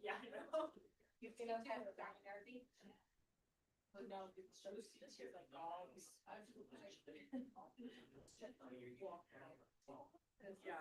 Yeah, I know. You can have a back there. But now it shows you here like dogs. Yeah.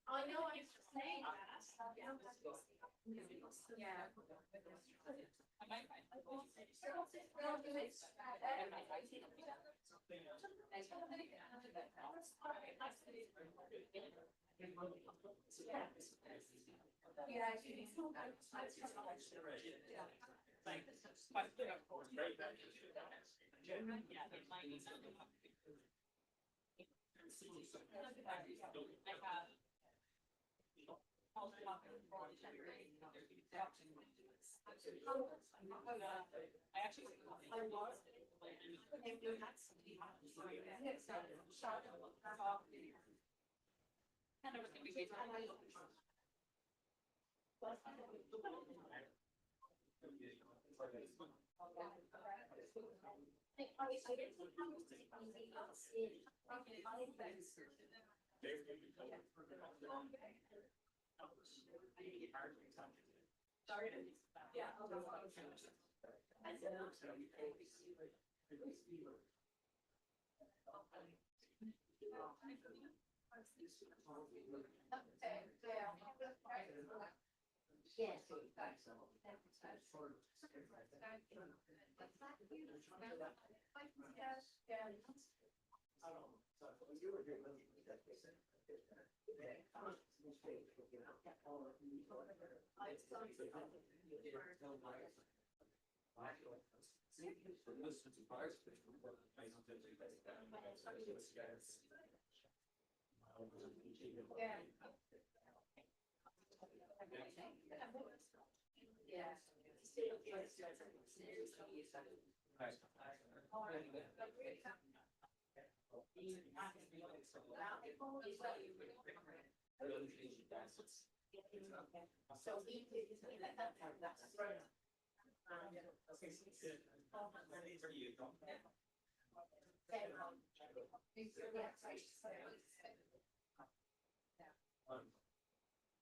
I know I'm saying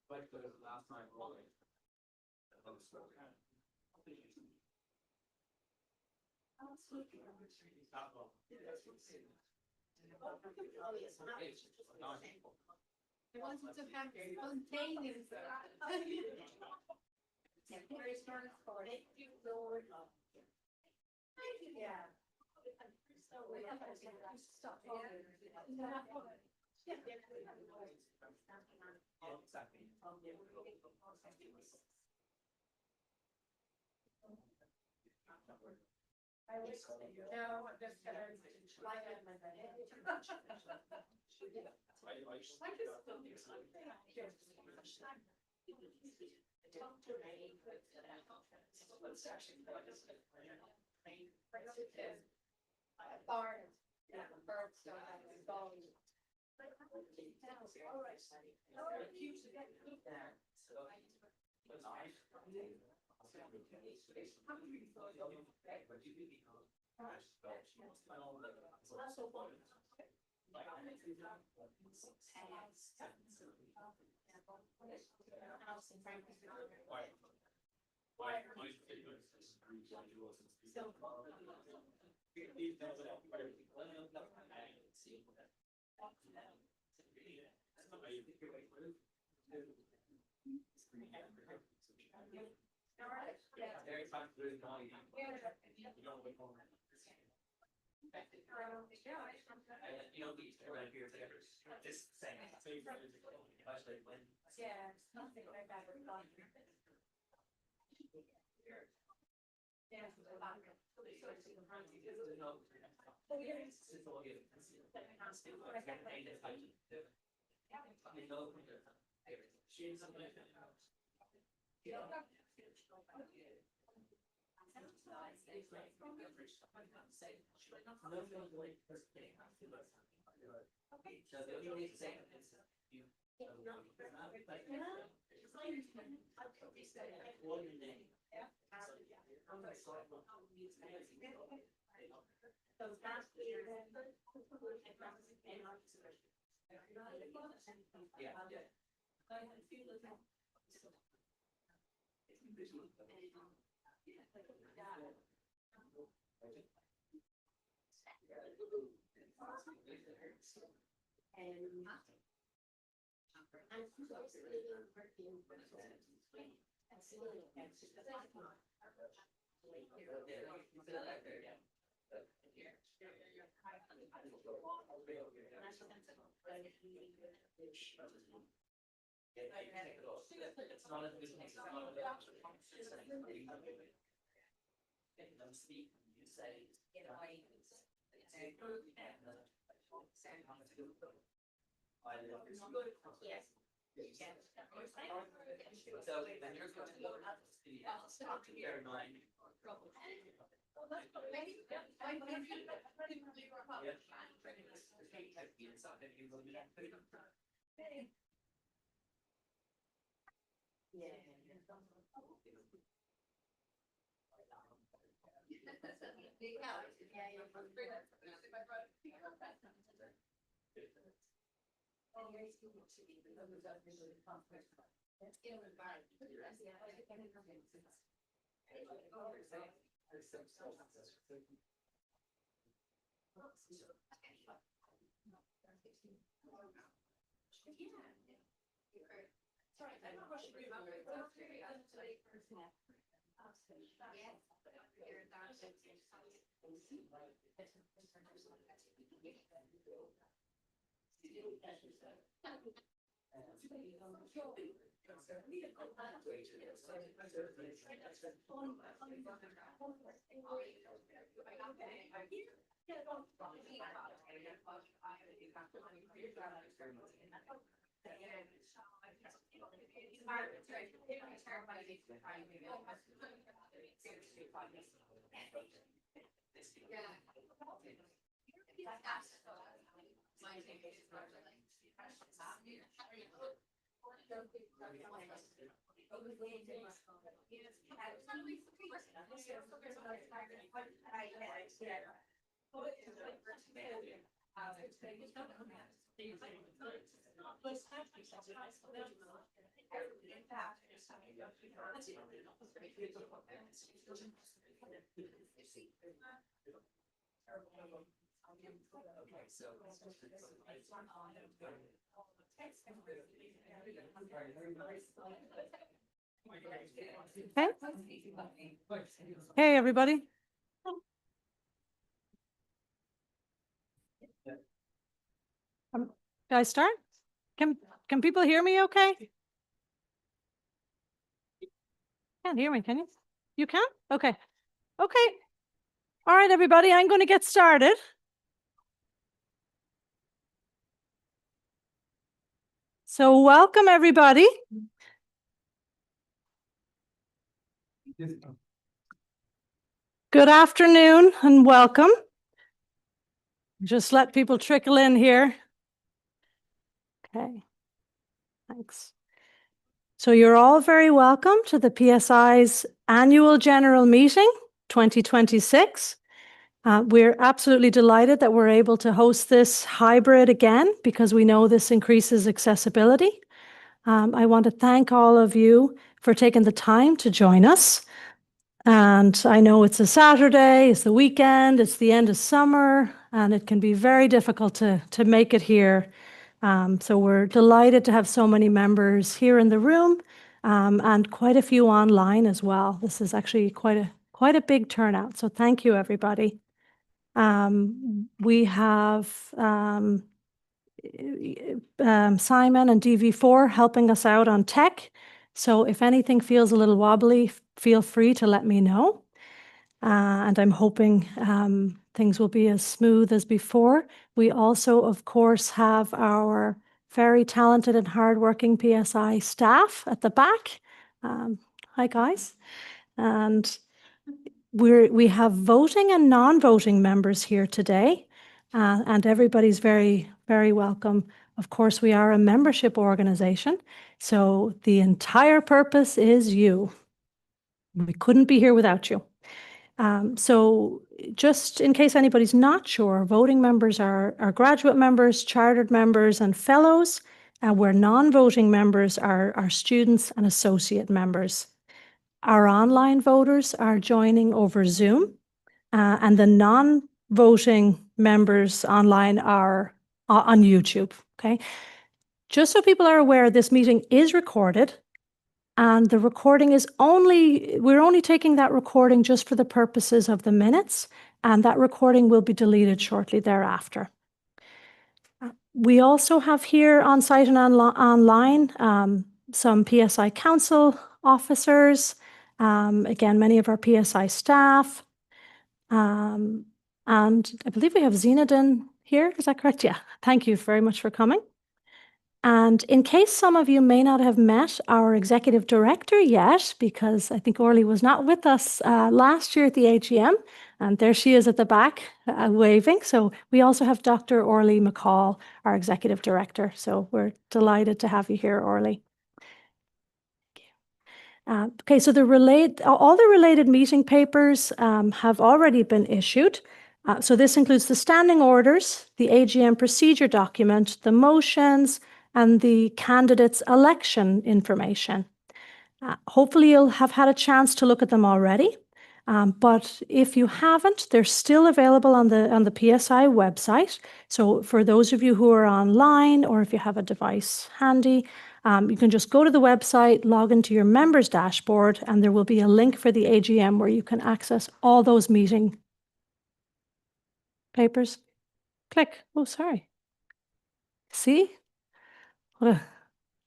Like the last time rolling. It wasn't so spontaneous. Very smart for it. Yeah. So we have to stop. I was, no, I'm just gonna lie down my bed. Barn, yeah, birds, so I was going. Yeah, nothing like that. Okay. Hey, everybody. Can I start? Can people hear me okay? Can't hear me, can you? You can? Okay. Okay. All right, everybody, I'm going to get started. So welcome, everybody. Good afternoon and welcome. Just let people trickle in here. Okay. Thanks. So you're all very welcome to the PSI's annual general meeting 2026. We're absolutely delighted that we're able to host this hybrid again because we know this increases accessibility. I want to thank all of you for taking the time to join us. And I know it's a Saturday, it's the weekend, it's the end of summer, and it can be very difficult to make it here. So we're delighted to have so many members here in the room and quite a few online as well. This is actually quite a big turnout. So thank you, everybody. We have Simon and DV4 helping us out on tech. So if anything feels a little wobbly, feel free to let me know. And I'm hoping things will be as smooth as before. We also, of course, have our very talented and hardworking PSI staff at the back. Hi, guys. And we have voting and non-voting members here today, and everybody's very, very welcome. Of course, we are a membership organization, so the entire purpose is you. We couldn't be here without you. So just in case anybody's not sure, voting members are graduate members, chartered members, and fellows, where non-voting members are students and associate members. Our online voters are joining over Zoom, and the non-voting members online are on YouTube, okay? Just so people are aware, this meeting is recorded, and the recording is we're only taking that recording just for the purposes of the minutes, and that recording will be deleted shortly thereafter. We also have here on site and online some PSI Council officers, again, many of our PSI staff, and I believe we have Zinedine here. Is that correct? Yeah. Thank you very much for coming. And in case some of you may not have met our executive director yet, because I think Orly was not with us last year at the AGM, and there she is at the back waving. So we also have Dr. Orly McCall, our executive director. So we're delighted to have you here, Orly. Okay, so all the related meeting papers have already been issued. So this includes the standing orders, the AGM procedure document, the motions, and the candidates' election information. Hopefully you'll have had a chance to look at them already, but if you haven't, they're still available on the PSI website. So for those of you who are online, or if you have a device handy, you can just go to the website, log into your members dashboard, and there will be a link for the AGM where you can access all those meeting papers. Click. Oh, sorry. See?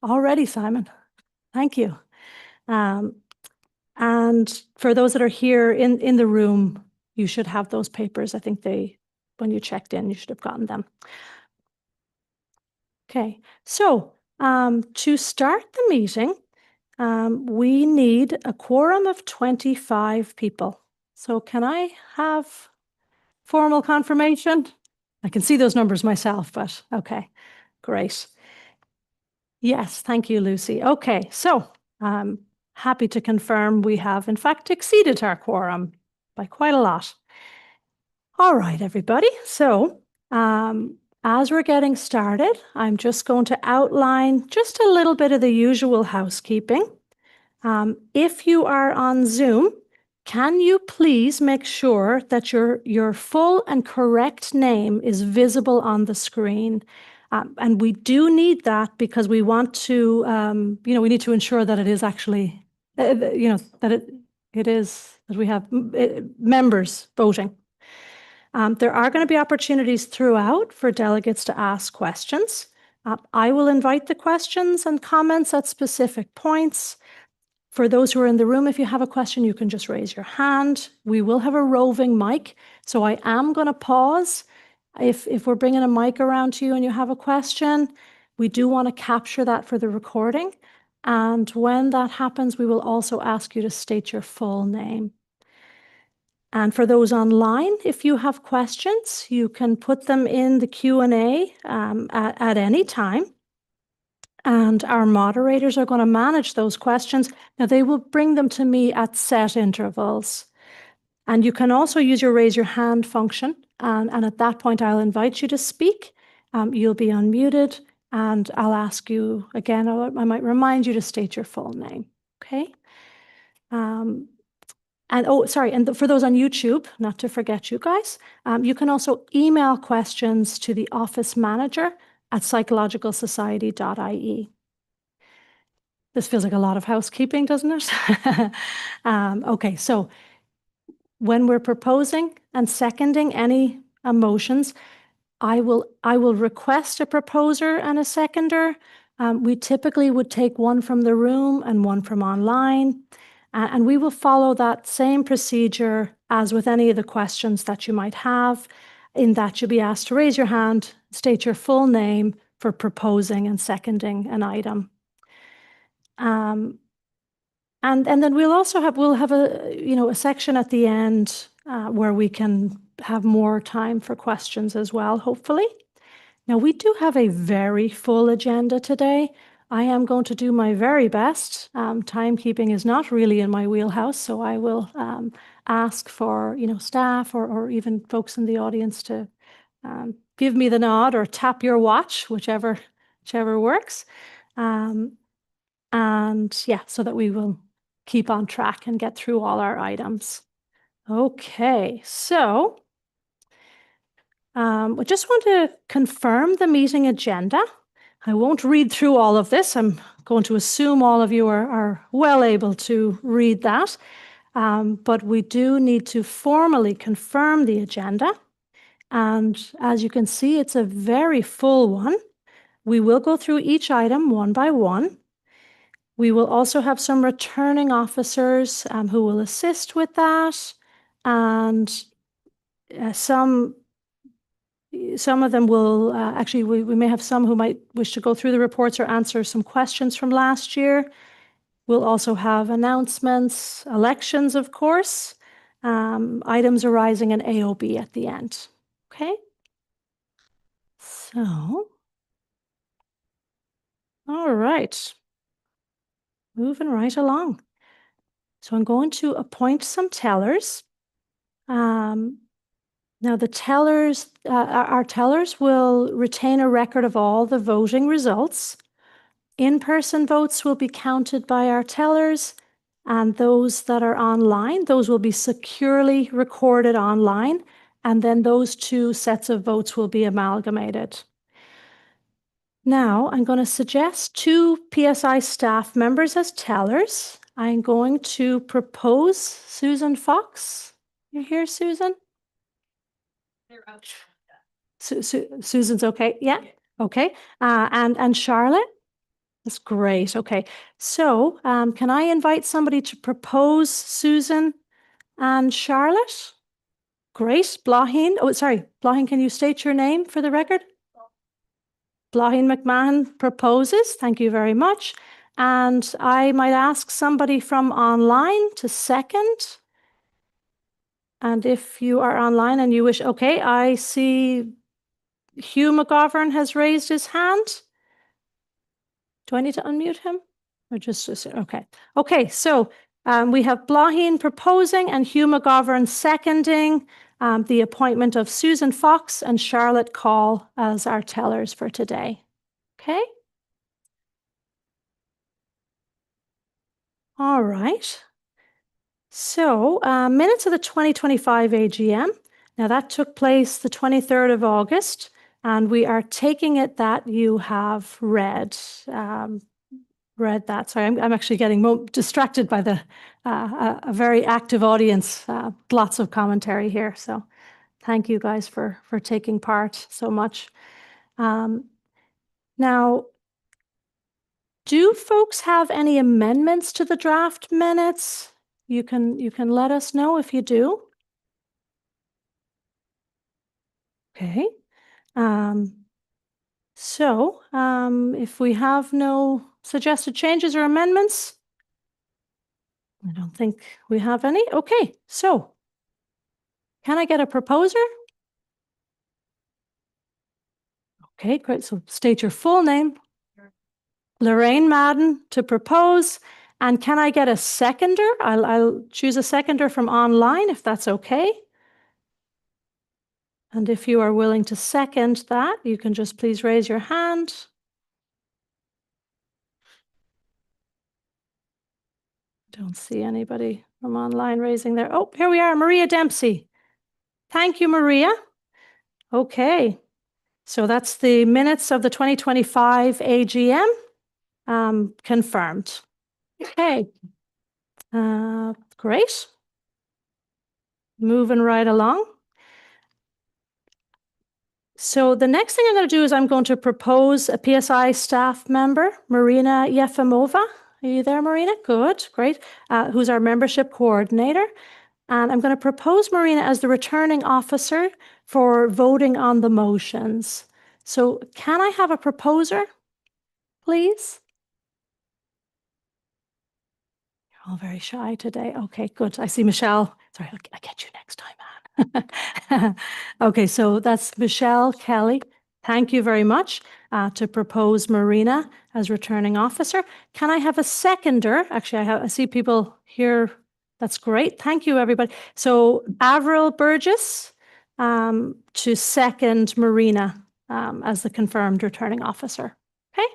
Already, Simon. Thank you. And for those that are here in the room, you should have those papers. I think when you checked in, you should have gotten them. Okay, so to start the meeting, we need a quorum of 25 people. So can I have formal confirmation? I can see those numbers myself, but okay, great. Yes, thank you, Lucy. Okay, so happy to confirm we have, in fact, exceeded our quorum by quite a lot. All right, everybody. So as we're getting started, I'm just going to outline just a little bit of the usual housekeeping. If you are on Zoom, can you please make sure that your full and correct name is visible on the screen? And we do need that because we want to, we need to ensure that it is actually, that it is, that we have members voting. There are going to be opportunities throughout for delegates to ask questions. I will invite the questions and comments at specific points. For those who are in the room, if you have a question, you can just raise your hand. We will have a roving mic, so I am going to pause. If we're bringing a mic around to you and you have a question, we do want to capture that for the recording. And when that happens, we will also ask you to state your full name. And for those online, if you have questions, you can put them in the Q&A at any time. And our moderators are going to manage those questions. Now, they will bring them to me at set intervals. And you can also use your raise your hand function. And at that point, I'll invite you to speak. You'll be unmuted. And I'll ask you again, I might remind you to state your full name. Okay? And for those on YouTube, not to forget you guys, you can also email questions to the office manager at psychologicalsociety.ie. This feels like a lot of housekeeping, doesn't it? Okay, so when we're proposing and seconding any motions, I will request a proposer and a seconder. We typically would take one from the room and one from online. And we will follow that same procedure as with any of the questions that you might have, in that you'll be asked to raise your hand, state your full name for proposing and seconding an item. And then we'll have a section at the end where we can have more time for questions as well, hopefully. Now, we do have a very full agenda today. I am going to do my very best. Timekeeping is not really in my wheelhouse, so I will ask for staff or even folks in the audience to give me the nod or tap your watch, whichever works. And yeah, so that we will keep on track and get through all our items. Okay, so I just want to confirm the meeting agenda. I won't read through all of this. I'm going to assume all of you are well able to read that. But we do need to formally confirm the agenda. And as you can see, it's a very full one. We will go through each item one by one. We will also have some returning officers who will assist with that. And some of them will actually, we may have some who might wish to go through the reports or answer some questions from last year. We'll also have announcements, elections, of course, items arising in AOB at the end. Okay? So, all right. Moving right along. So I'm going to appoint some tellers. Now, the tellers, our tellers will retain a record of all the voting results. In-person votes will be counted by our tellers, and those that are online, those will be securely recorded online, and then those two sets of votes will be amalgamated. Now, I'm going to suggest 2 PSI staff members as tellers. I'm going to propose Susan Fox. You here, Susan? Susan's okay? Yeah? Okay. And Charlotte? That's great. Okay. So can I invite somebody to propose Susan and Charlotte? Great. Blahin. Oh, sorry. Blahin, can you state your name for the record? Blahin McMahon proposes. Thank you very much. And I might ask somebody from online to second. And if you are online and you wish, okay, I see Hugh McGovern has raised his hand. Do I need to unmute him? Or just, okay. Okay, so we have Blaheen proposing and Hugh McGovern seconding the appointment of Susan Fox and Charlotte Call as our tellers for today. Okay? All right. So, minutes of the 2025 AGM. Now, that took place the 23rd of August, and we are taking it that you have read that. Sorry, I'm actually getting distracted by the a very active audience, lots of commentary here. So thank you guys for taking part so much. Now, do folks have any amendments to the draft minutes? You can let us know if you do. Okay. So if we have no suggested changes or amendments, I don't think we have any. Okay, so can I get a proposer? Okay, great. So state your full name. Lorraine Madden to propose. And can I get a seconder? I'll choose a seconder from online if that's okay. And if you are willing to second that, you can just please raise your hand. Don't see anybody from online raising their. Oh, here we are, Maria Dempsey. Thank you, Maria. Okay, so that's the minutes of the 2025 AGM confirmed. Okay, great. Moving right along. So the next thing I'm going to do is I'm going to propose a PSI staff member, Marina Yefimova. Are you there, Marina? Good, great. Who's our membership coordinator. And I'm going to propose Marina as the returning officer for voting on the motions. So can I have a proposer, please? You're all very shy today. Okay, good. I see Michelle. Sorry, I'll get you next time, Anne. Okay, so that's Michelle Kelly. Thank you very much to propose Marina as returning officer. Can I have a seconder? Actually, I see people here. That's great. Thank you, everybody. So Avril Burgess to second Marina as the confirmed returning officer. Okay,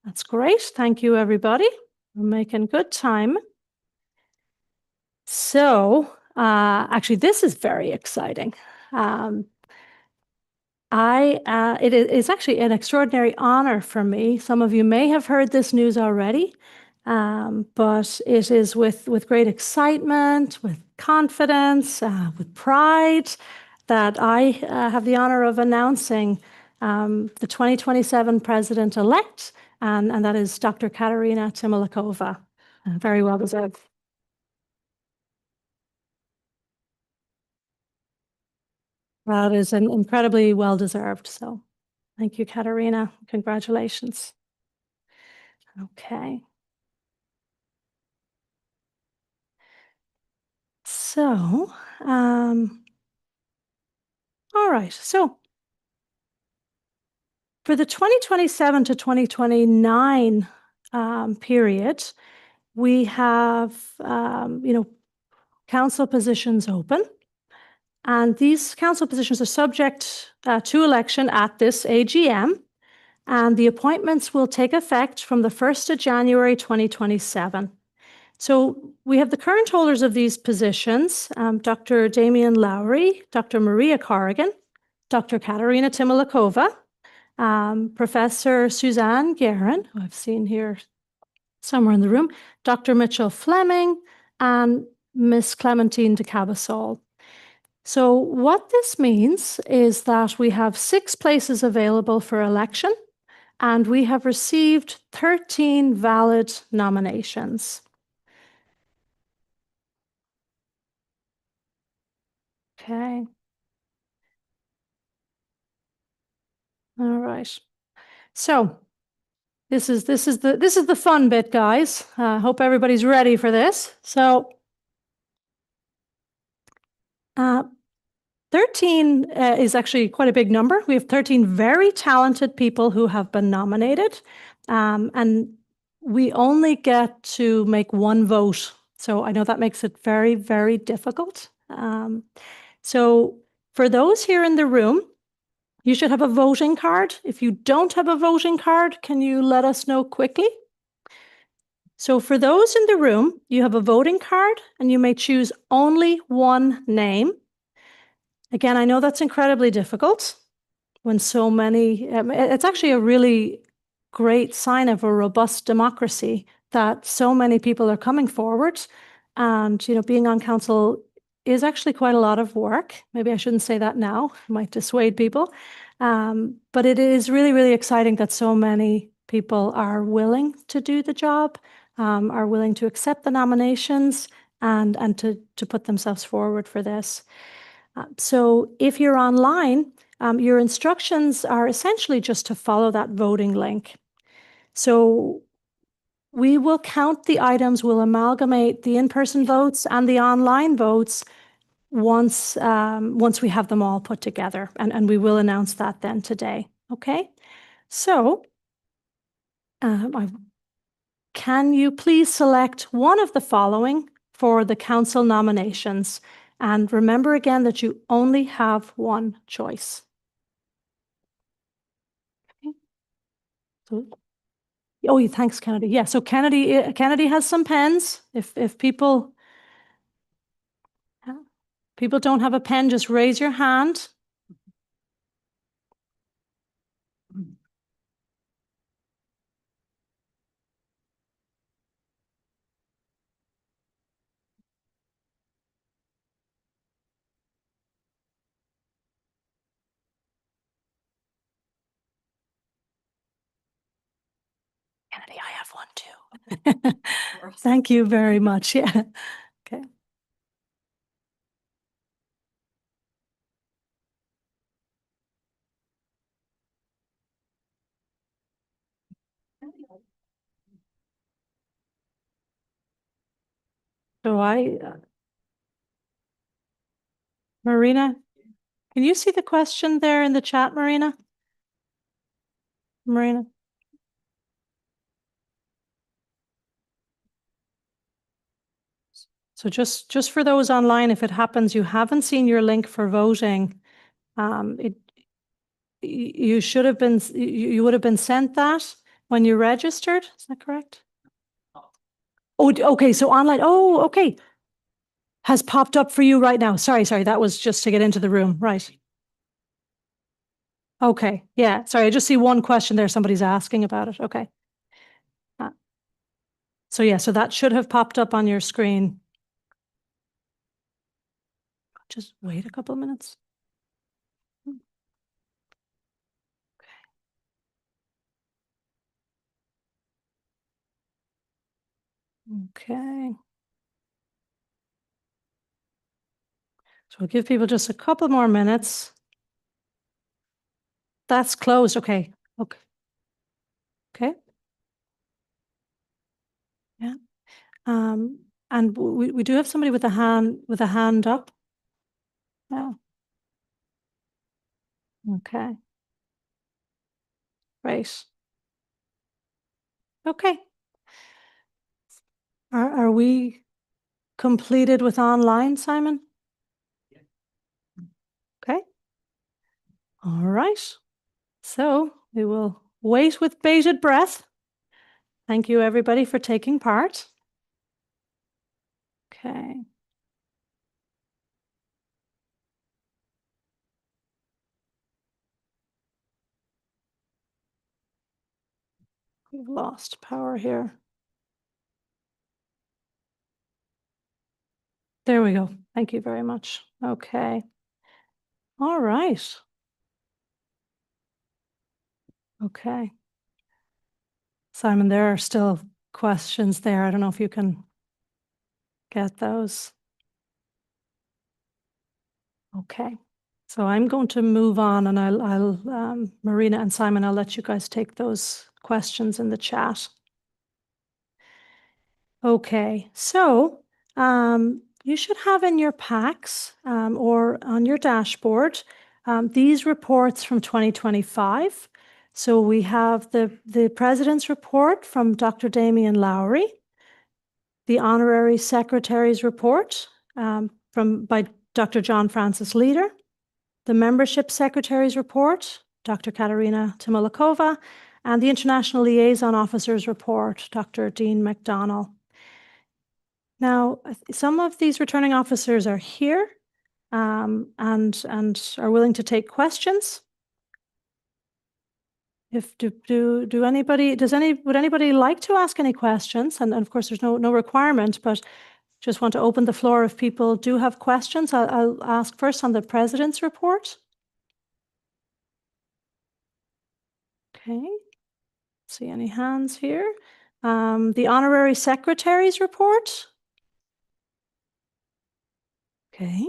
that's great. Thank you, everybody. We're making good time. So actually, this is very exciting. It is actually an extraordinary honor for me. Some of you may have heard this news already, but it is with great excitement, with confidence, with pride that I have the honor of announcing the 2027 president-elect, and that is Dr. Katarina Timolikova. Very well deserved. That is an incredibly well deserved. So thank you, Katarina. Congratulations. Okay. So, all right. So for the 2027 to 2029 period, we have, council positions open. And these council positions are subject to election at this AGM. And the appointments will take effect from the 1st of January 2027. So we have the current holders of these positions, Dr. Damien Lowry, Dr. Maria Corrigan, Dr. Katarina Timolikova, Professor Suzanne Guerin, who I've seen here somewhere in the room, Dr. Mitchell Fleming, and Miss Clementine de Cabasol. So what this means is that we have 6 places available for election, and we have received 13 valid nominations. Okay. All right. So this is the fun bit, guys. Hope everybody's ready for this. So 13 is actually quite a big number. We have 13 very talented people who have been nominated. And we only get to make one vote. So I know that makes it very, very difficult. So for those here in the room, you should have a voting card. If you don't have a voting card, can you let us know quickly? So for those in the room, you have a voting card and you may choose only one name. Again, I know that's incredibly difficult when so many, it's actually a really great sign of a robust democracy that so many people are coming forward. And, being on council is actually quite a lot of work. Maybe I shouldn't say that now, it might dissuade people. But it is really, really exciting that so many people are willing to do the job, are willing to accept the nominations and to put themselves forward for this. So if you're online, your instructions are essentially just to follow that voting link. So we will count the items, we'll amalgamate the in-person votes and the online votes once we have them all put together, and we will announce that then today. Okay, so can you please select one of the following for the council nominations? And remember again that you only have one choice. Okay. So, oh, thanks, Kennedy. Yeah, so Kennedy has some pens. If people don't have a pen, just raise your hand. Kennedy, I have one too. Thank you very much. Yeah. Okay. So Marina, can you see the question there in the chat, Marina? Marina? So just for those online, if it happens you haven't seen your link for voting, you should have been, you would have been sent that when you registered. Is that correct? Oh, okay. So online. Oh, okay. Has popped up for you right now. Sorry. That was just to get into the room. Right. Okay. Yeah. Sorry. I just see one question there. Somebody's asking about it. Okay. So yeah, so that should have popped up on your screen. Just wait a couple of minutes. Okay. So we'll give people just a couple more minutes. That's closed. Okay. Okay. Okay. Yeah. And we do have somebody with a hand up. Yeah. Okay. Right. Okay. Are we completed with online, Simon? Okay. All right. So we will wait with bated breath. Thank you, everybody, for taking part. Okay. We've lost power here. There we go. Thank you very much. Okay. All right. Okay. Simon, there are still questions there. I don't know if you can get those. Okay. So I'm going to move on, and I'll Marina and Simon, I'll let you guys take those questions in the chat. Okay. So you should have in your packs or on your dashboard these reports from 2025. So we have the President's report from Dr. Damian Lowry, the Honorary Secretary's report by Dr. John Francis Leader, the Membership Secretary's report, Dr. Katerina Timolakova, and the International Liaison Officer's report, Dr. Dean McDonnell. Now, some of these returning officers are here and are willing to take questions. Would anybody like to ask any questions? And of course, there's no requirement, but just want to open the floor if people do have questions. I'll ask first on the President's report. Okay, see any hands here? The Honorary Secretary's report. Okay.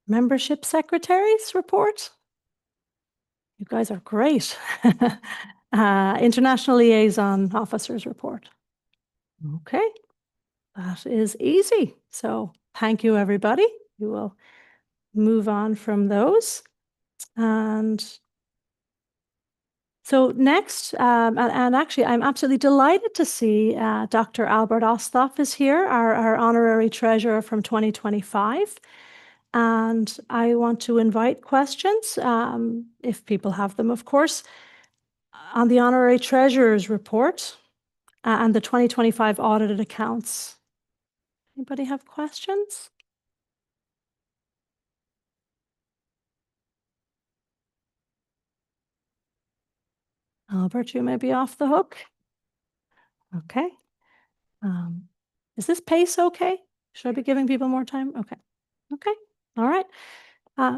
Membership Secretary's report. You guys are great. International Liaison Officer's report. Okay, that is easy. So thank you, everybody. We will move on from those. And so next, and actually, I'm absolutely delighted to see Dr. Albert Osthoff is here, our Honorary Treasurer from 2025. And I want to invite questions, if people have them, of course, on the Honorary Treasurer's report and the 2025 audited accounts. Anybody have questions? Albert, you may be off the hook. Okay. Is this pace okay? Should I be giving people more time? Okay. Okay. All right.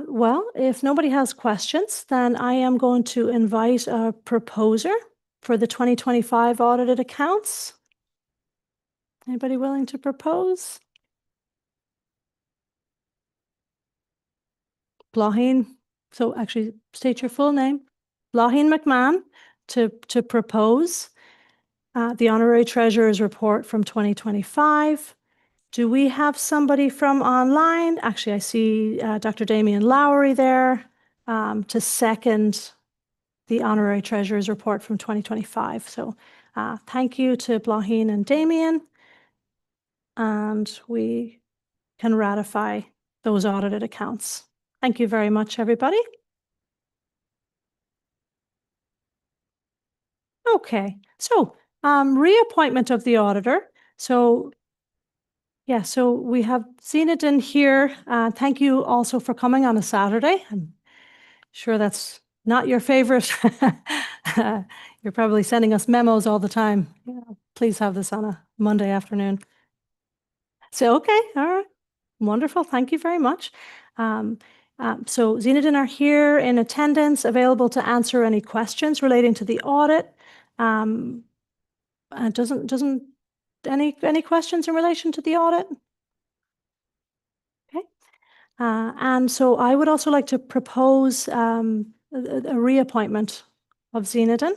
Well, if nobody has questions, then I am going to invite a proposer for the 2025 audited accounts. Anybody willing to propose? Blaheen, so actually state your full name. Blaheen McMahon to propose the Honorary Treasurer's report from 2025. Do we have somebody from online? Actually, I see Dr. Damian Lowry there to second the Honorary Treasurer's report from 2025. So thank you to Blaheen and Damian. And we can ratify those audited accounts. Thank you very much, everybody. Okay, so reappointment of the auditor. So yeah, so we have Zinedine here. Thank you also for coming on a Saturday. I'm sure that's not your favorite. You're probably sending us memos all the time. Yeah, please have this on a Monday afternoon. So, okay, all right. Wonderful, thank you very much. So Zinedine are here in attendance, available to answer any questions relating to the audit. Doesn't any questions in relation to the audit? Okay. And so I would also like to propose a reappointment of Zinedine.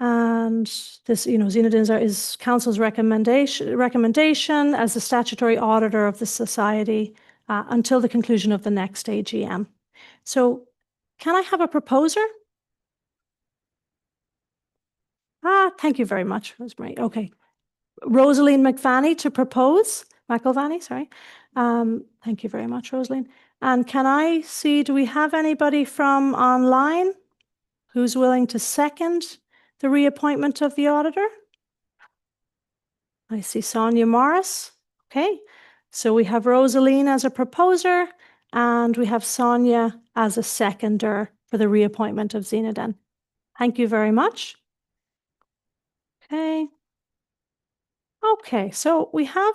And this, Zinedine is Council's recommendation as the statutory auditor of the Society until the conclusion of the next AGM. So can I have a proposer? Thank you very much, Rosemary. Okay. Rosaline McVanney to propose. McElvanney, sorry. Thank you very much, Rosaline. And can I see, do we have anybody from online who's willing to second the reappointment of the auditor? I see Sonia Morris. Okay. So we have Rosaline as a proposer and we have Sonia as a seconder for the reappointment of Zinedine. Thank you very much. Okay. Okay, so we have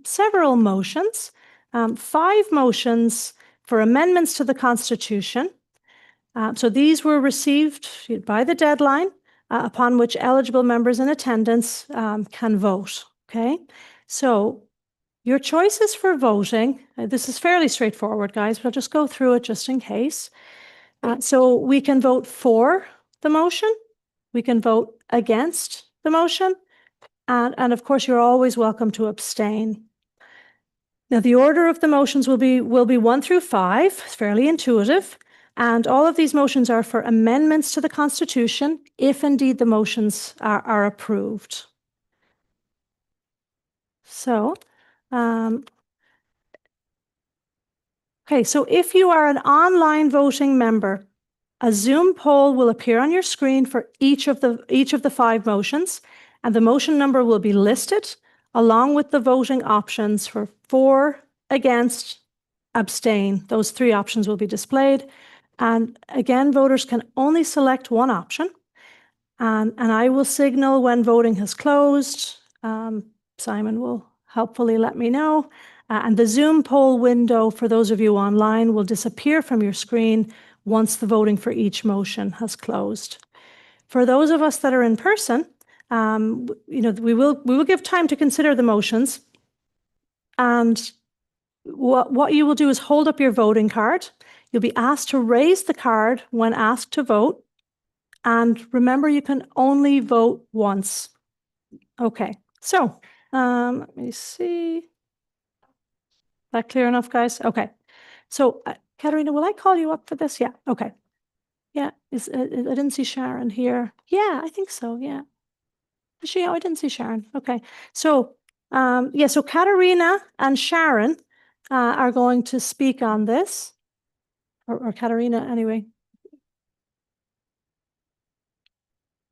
several motions, 5 motions for amendments to the Constitution. So these were received by the deadline upon which eligible members in attendance can vote. Okay, so your choices for voting, this is fairly straightforward, guys, but I'll just go through it just in case. So we can vote for the motion, we can vote against the motion, and of course, you're always welcome to abstain. Now, the order of the motions will be 1 through 5. It's fairly intuitive. And all of these motions are for amendments to the Constitution, if indeed the motions are approved. So, okay, so if you are an online voting member, a Zoom poll will appear on your screen for each of the 5 motions, and the motion number will be listed along with the voting options for, against, abstain. Those 3 options will be displayed. And again, voters can only select one option. And I will signal when voting has closed. Simon will helpfully let me know. And the Zoom poll window for those of you online will disappear from your screen once the voting for each motion has closed. For those of us that are in person, we will give time to consider the motions. And what you will do is hold up your voting card. You'll be asked to raise the card when asked to vote. And remember, you can only vote once. Okay, so let me see. That clear enough, guys? Okay. So, Katerina, will I call you up for this? Yeah. Okay. Yeah. I didn't see Sharon here. Yeah, I think so. Yeah. Is she? Oh, I didn't see Sharon. Okay. So, yeah. So Katerina and Sharon are going to speak on this, or Katerina anyway.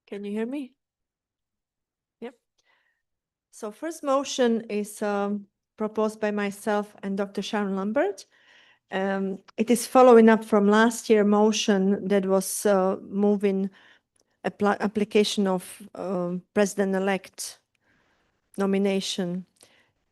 Can you hear me? Yep. So first motion is proposed by myself and Dr. Sharon Lambert. It is following up from last year motion that was moving application of president-elect nomination.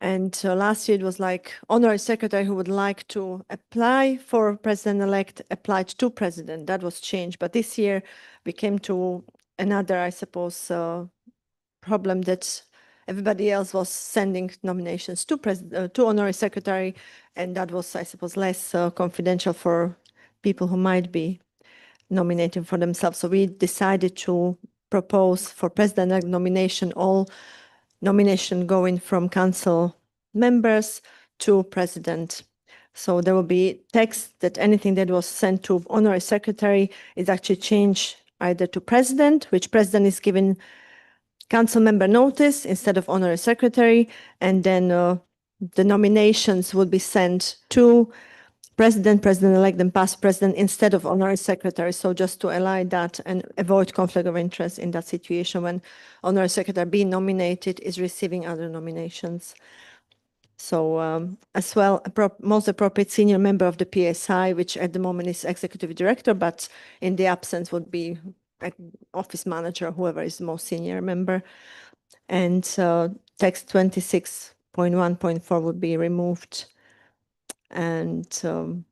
And last year it was like honorary secretary who would like to apply for president-elect applied to president. That was changed. But this year we came to another, I suppose, problem that everybody else was sending nominations to to honorary secretary, and that was, I suppose, less confidential for people who might be nominating for themselves. So we decided to propose for president nomination all nomination going from council members to president. So there will be text that anything that was sent to honorary secretary is actually changed either to president, which president is given council member notice instead of honorary secretary, and then the nominations would be sent to president-elect, and past president instead of honorary secretary. So just to align that and avoid conflict of interest in that situation when honorary secretary being nominated is receiving other nominations. So as well, most appropriate senior member of the PSI, which at the moment is executive director, but in the absence would be office manager, whoever is the most senior member. And text 26.1.4 would be removed. And so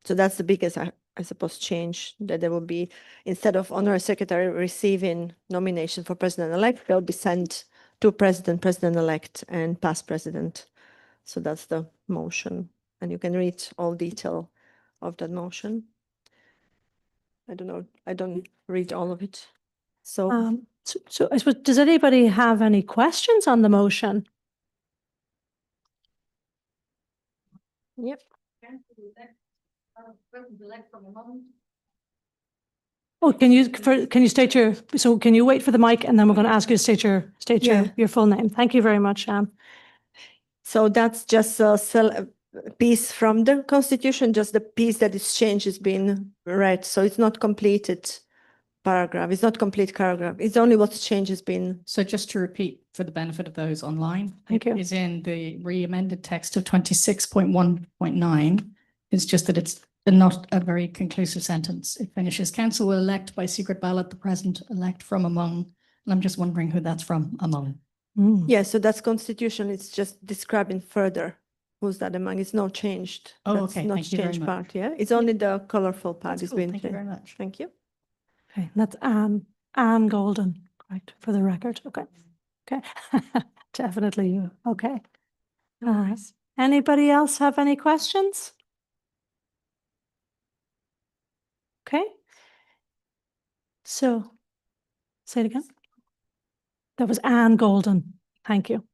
that's the biggest, I suppose, change, that there will be, instead of honorary secretary receiving nomination for president-elect, they'll be sent to president, president-elect, and past president. So that's the motion. And you can read all detail of that motion. I don't know, I don't read all of it. So So I suppose, does anybody have any questions on the motion? yep. Oh, can you state can you wait for the mic, and then we're going to ask you to state your full name. Thank you very much, Anne. So that's just a piece from the Constitution, just the piece that is changed is being read. So it's not completed paragraph. It's not complete paragraph. It's only what's changed has been. So just to repeat for the benefit of those online. Thank you. It is in the re-amended text of 26.1.9. It's just that it's not a very conclusive sentence. It finishes, council will elect by secret ballot the president-elect from among, and I'm just wondering who that's from among. Yeah, so that's Constitution. It's just describing further who's that among. It's not changed. Oh, That's okay. not Thank you very changed much. part. Yeah, it's only the colorful part That's is cool. being Thank you changed. very much. Thank you. Okay, that's Anne Golden, right, for the record. Okay. Definitely you. Okay. Anybody else have any questions? Okay. So, say it again. That was Anne Golden. Thank you.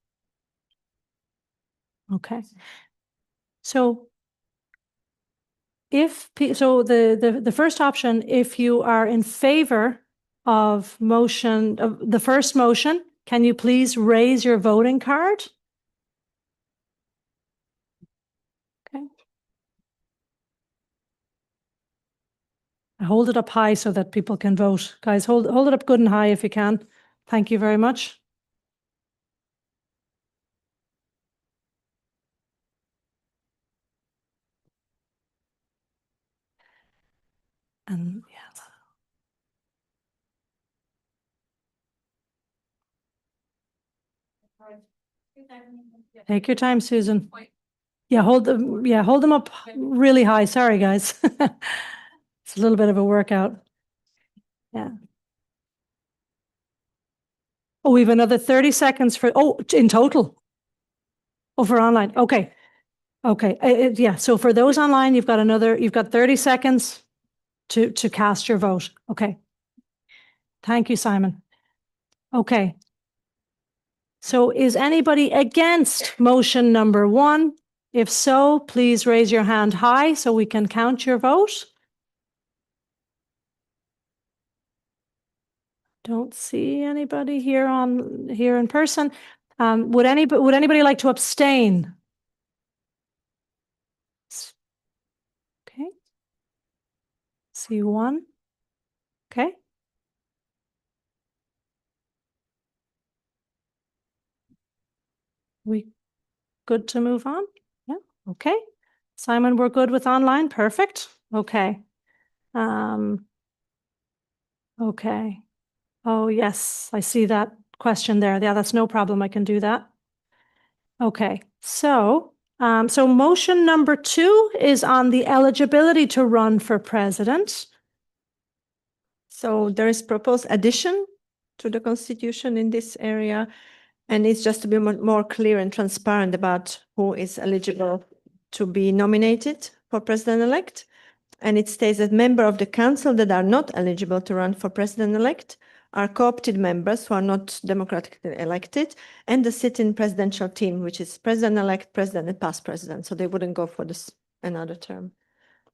Okay. So So the first option, if you are in favor of the first motion, can you please raise your voting card? Okay. Hold it up high so that people can vote. Guys, hold it up good and high if you can. Thank you very much. And yeah. Take your time, Susan. Yeah, hold them up really high. Sorry, guys. It's a little bit of a workout. Yeah. Oh, we have another 30 seconds in total. Oh, for online. Okay. Okay. Yeah. So for those online, you've got 30 seconds to cast your vote. Okay. Thank you, Simon. Okay. So is anybody against motion number 1? If so, please raise your hand high so we can count your vote. Don't see anybody here in person. Would anybody like to abstain? Okay. See one. Okay. We good to move on? Yeah. Okay. Simon, we're good with online. Perfect. Okay. Okay. Oh, yes, I see that question there. Yeah, that's no problem. I can do that. Okay. So motion number 2 is on the eligibility to run for president. So there is proposed addition to the constitution in this area, and it's just to be more clear and transparent about who is eligible to be nominated for president-elect. And it states that members of the council that are not eligible to run for president-elect are co-opted members who are not democratically elected, and the sitting presidential team, which is president-elect, president, and past president. So they wouldn't go for this another term.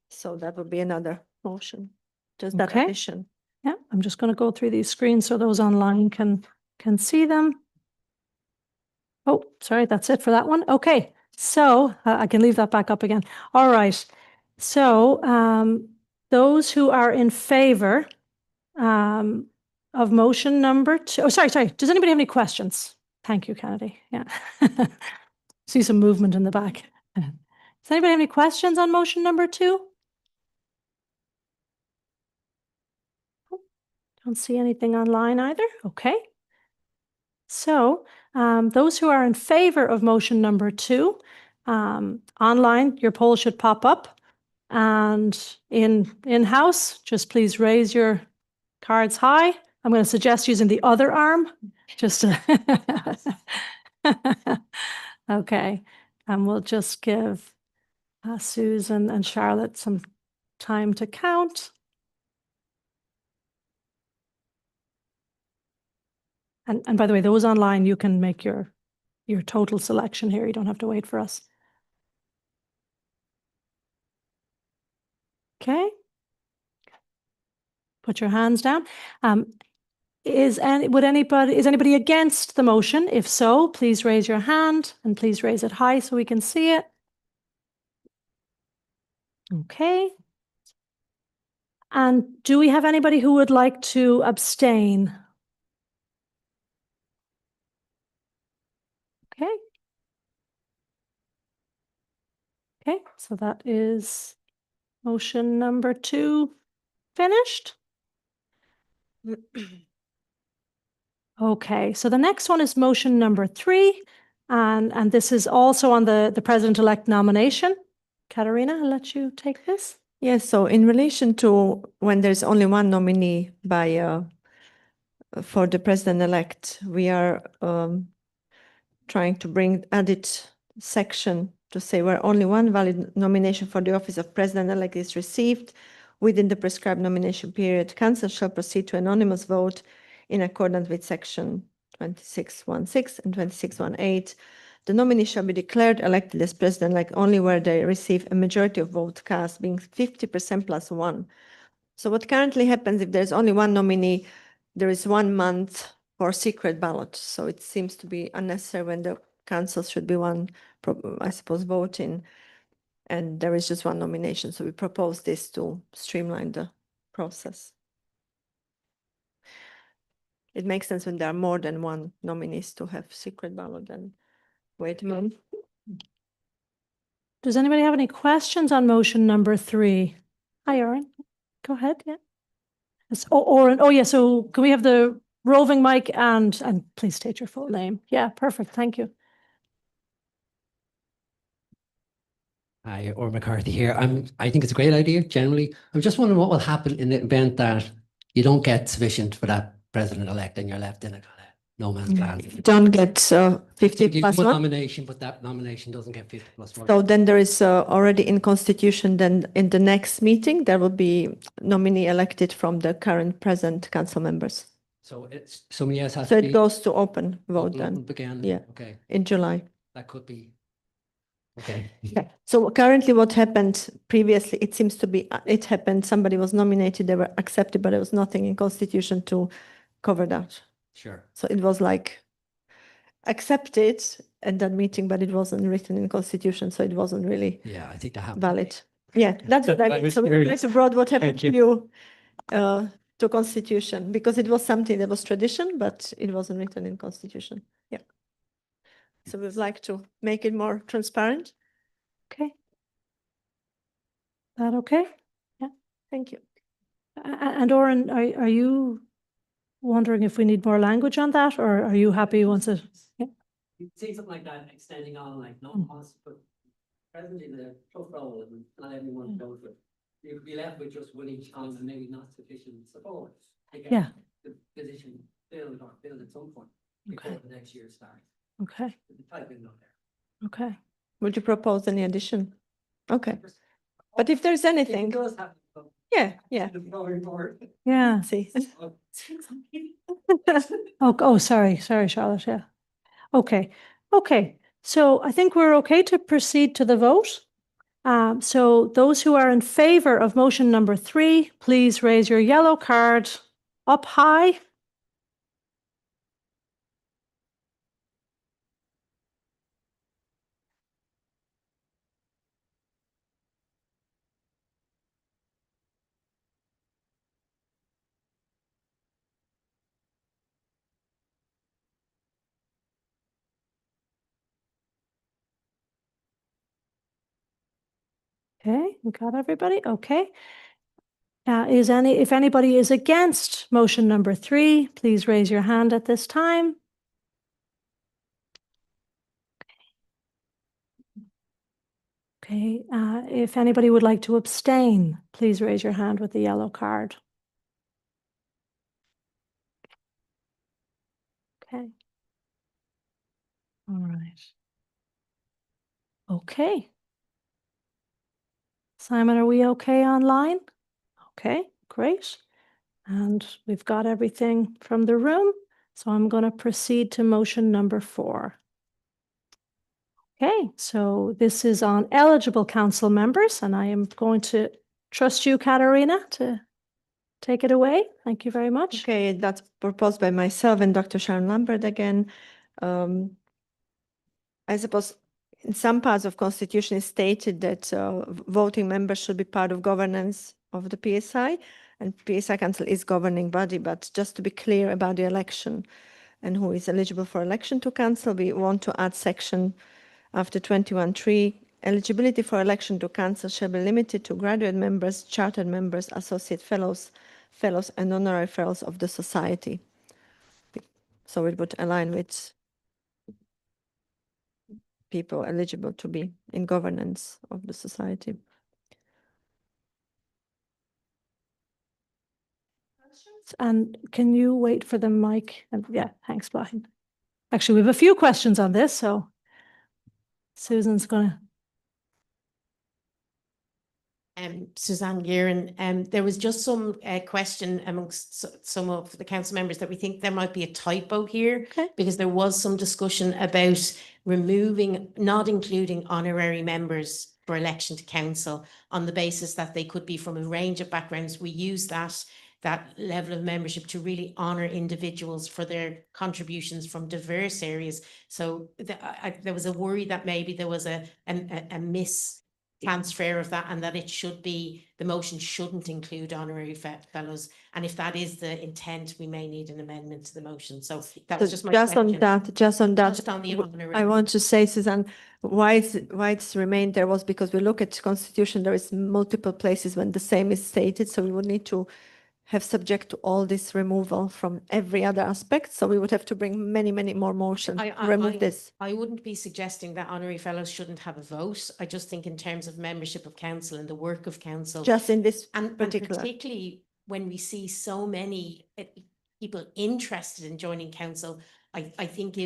So that would be another motion, just that Okay. addition. Yeah, I'm just going to go through these screens so those online can see them. Oh, sorry, that's it for that one. Okay, so I can leave that back up again. All right. So those who are in favor of motion number 2. Oh, sorry. Does anybody have any questions? Thank you, Kennedy. Yeah. See some movement in the back. Does anybody have any questions on motion number 2? Don't see anything online either. Okay. So those who are in favor of motion number 2, online, your poll should pop up. And in-house, just please raise your cards high. I'm going to suggest using the other arm, just to okay. And we'll just give Susan and Charlotte some time to count. And by the way, those online, you can make your total selection here. You don't have to wait for us. Okay. Put your hands down. Is anybody against the motion? If so, please raise your hand and please raise it high so we can see it. Okay. And do we have anybody who would like to abstain? Okay. Okay, so that is motion number 2 finished. Okay, so the next one is motion number 3, and this is also on the president-elect nomination. Katarina, I'll let you take this. Yes, so in relation to when there's only one nominee by for the president-elect, we are trying to bring added section to say where only one valid nomination for the office of president-elect is received within the prescribed nomination period, council shall proceed to anonymous vote in accordance with section 2616 and 2618. the nominee shall be declared elected as president like only where they receive a majority of votes cast, being 50% plus one. So what currently happens if there's only one nominee, there is 1 month for secret ballot. So it seems to be unnecessary when the council should be one, I suppose, voting. And there is just one nomination. So we propose this to streamline the process. It makes sense when there are more than one nominees to have secret ballot and wait a month. Does anybody have any questions on motion number 3? Hi, Oren. Go ahead, yeah. Yes, Oren, oh yeah, so can we have the roving mic and please state your full name. Yeah, perfect, thank you. Hi, or McCarthy here. I think it's a great idea generally. I'm just wondering what will happen in the event that you don't get sufficient for that president-elect and you're left in a kind of no man's land. Don't get 50 You plus do a one. nomination, but that nomination doesn't get 50 plus one. So then there is already in constitution, then in the next meeting, there will be nominee elected from the current present council members. So it's somebody else has So to it be goes to open vote open then up again. Yeah. Okay, in July. that could be. Okay. Okay. So currently what happened previously, it seems to be, it happened, somebody was nominated, they were accepted, but there was nothing in constitution to cover that. Sure. So it was like accepted at that meeting, but it wasn't written in constitution, so it wasn't really Yeah, I think that happened. valid. Yeah, that's what I mean. So we try to brought what happened to you to constitution, because it was something that was tradition, but it wasn't written in constitution. Yeah. So we'd like to make it more transparent. Okay. That okay? Thank you. And Oren, are you wondering if we need more language on that, or are you happy once it? Yeah. You see something like that extending on, like no one wants to put present in a tough role and not everyone goes with. You could be left with just one each on and maybe not sufficient support. to get Yeah. The position filled at some point before Okay. the next year starts. Okay, The type in there. okay. Would you propose any addition? Okay. But if there's anything, It does happen. yeah. Going forward. Yeah. See. Oh, sorry, Charlotte, yeah. Okay. So I think we're okay to proceed to the vote. So those who are in favor of motion number 3, please raise your yellow card up high. Okay, we got everybody? Okay. If anybody is against motion number 3, please raise your hand at this time. Okay, if anybody would like to abstain, please raise your hand with the yellow card. Okay. All right. Okay. Simon, are we okay online? Okay, great. And we've got everything from the room. So I'm going to proceed to motion number 4. Okay, so this is on eligible council members, and I am going to trust you, Katarina, to take it away. Thank you very much. Okay, that's proposed by myself and Dr. Sharon Lambert again. I suppose in some parts of constitution is stated that voting members should be part of governance of the PSI, and PSI Council is governing body, but just to be clear about the election and who is eligible for election to council, we want to add section after 21.3, eligibility for election to council shall be limited to graduate members, chartered members, associate fellows, and honorary fellows of the society. So it would align with people eligible to be in governance of the society. And can you wait for the mic? And yeah, thanks, Brian. Actually, we have a few questions on this, so Susan's gonna. Suzanne Gearan, there was just some question amongst some of the council members that we think there might be a typo here. Okay. Because there was some discussion about removing, not including honorary members for election to council on the basis that they could be from a range of backgrounds. We use that level of membership to really honour individuals for their contributions from diverse areas. So there was a worry that maybe there was a transfer of that, and that it should be, the motion shouldn't include honorary fellows. And if that is the intent, we may need an amendment to the motion. So that was just my Just question. on that, just on that, Just on the honorary. I want to say, Suzanne, why it's remained there was because we look at constitution, there is multiple places when the same is stated, so we would need to have subject to all this removal from every other aspect. So we would have to bring many, many more motions to remove this. I wouldn't be suggesting that honorary fellows shouldn't have a vote. I just think in terms of membership of council and the work of council. Just in this And particular. particularly when we see so many people interested in joining council, I think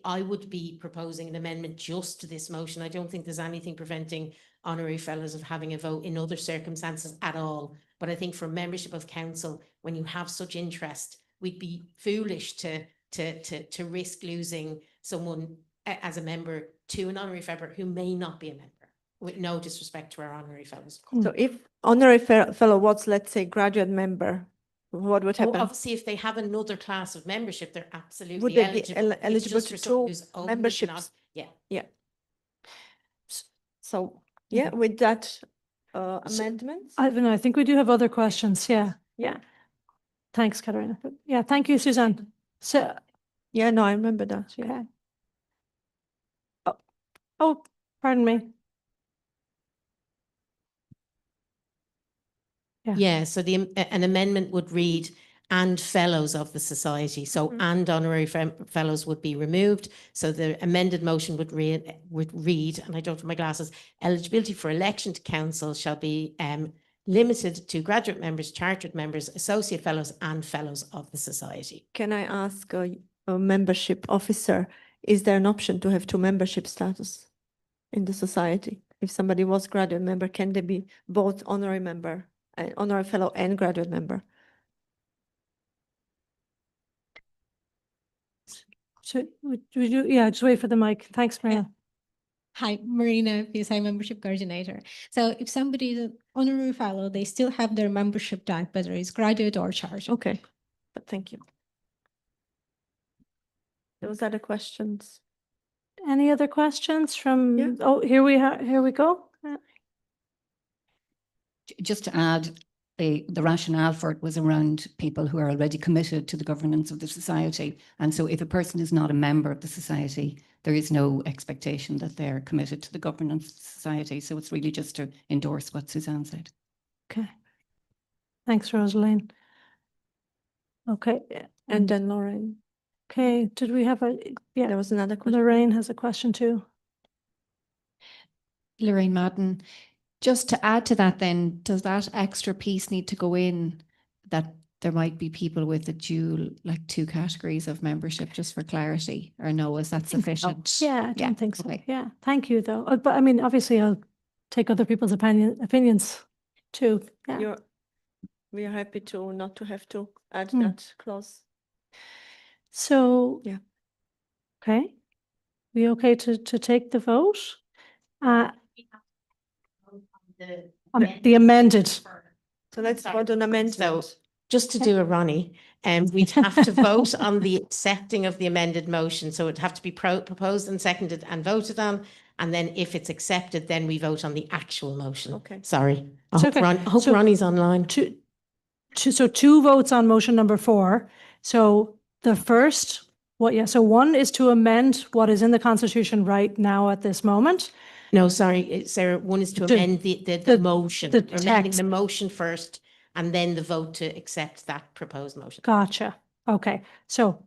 I would be proposing an amendment just to this motion. I don't think there's anything preventing honorary fellows of having a vote in other circumstances at all. But I think for membership of council, when you have such interest, we'd be foolish to risk losing someone as a member to an honorary fellow who may not be a member. With no disrespect to our honorary fellows. Of course. So if honorary fellow was, let's say, graduate member, what would Well, happen? obviously, if they have another class of membership, they're absolutely Would they be eligible. It's eligible just to for someone two who's only memberships? not- Yeah. So, yeah, with that amendment. I don't know, I think we do have other questions, yeah. Yeah. Thanks, Katarina. Yeah, thank you, Suzanne. So, Yeah, no, I remember that. Yeah. okay. Oh, pardon me. Yeah. Yeah, so an amendment would read, and fellows of the society. So, Mhm. and honorary fellows would be removed. So the amended motion would read, and I don't have my glasses, eligibility for election to council shall be limited to graduate members, chartered members, associate fellows, and fellows of the society. Can I ask a membership officer, is there an option to have two membership status in the society? If somebody was graduate member, can they be both honorary member, honorary fellow and graduate member? So, would you, yeah, just wait for the mic. Thanks, Marina. Hi, Marina, PSI membership coordinator. So if somebody is an honorary fellow, they still have their membership type, whether it's graduate or chartered. Okay, but thank you. Those are the questions. Any other questions from, Yeah. oh, here we go. Just to add, the rationale for it was around people who are already committed to the governance of the society. And so if a person is not a member of the society, there is no expectation that they're committed to the governance of the society. So it's really just to endorse what Suzanne said. Okay. Thanks, Rosaline. Okay. And then Lorraine, Okay, did we have yeah, there was another question. Lorraine has a question too. Lorraine Madden, just to add to that then, does that extra piece need to go in that there might be people with a dual, like two categories of membership, just for clarity, or no, is that sufficient? Yeah, I don't think so. okay. Yeah, thank you though. But I mean, obviously I'll take other people's opinions too. Yeah. We are happy to not to have to add Hmm. that clause. So. Yeah. Okay. We okay to take the vote? The amended. So let's Sorry. vote on amendment. So just to do a Ronnie, we'd have to vote on the accepting of the amended motion. So it'd have to be proposed and seconded and voted on. And then if it's accepted, then we vote on the actual motion. Okay. Sorry. It's okay. I hope So- Ronnie's online. So two votes on motion number 4. So the first, so one is to amend what is in the Constitution right now at this moment. No, sorry, Sarah, one is to The- amend the motion. the We're amending text. the motion first and then the vote to accept that proposed motion. Gotcha. Okay. So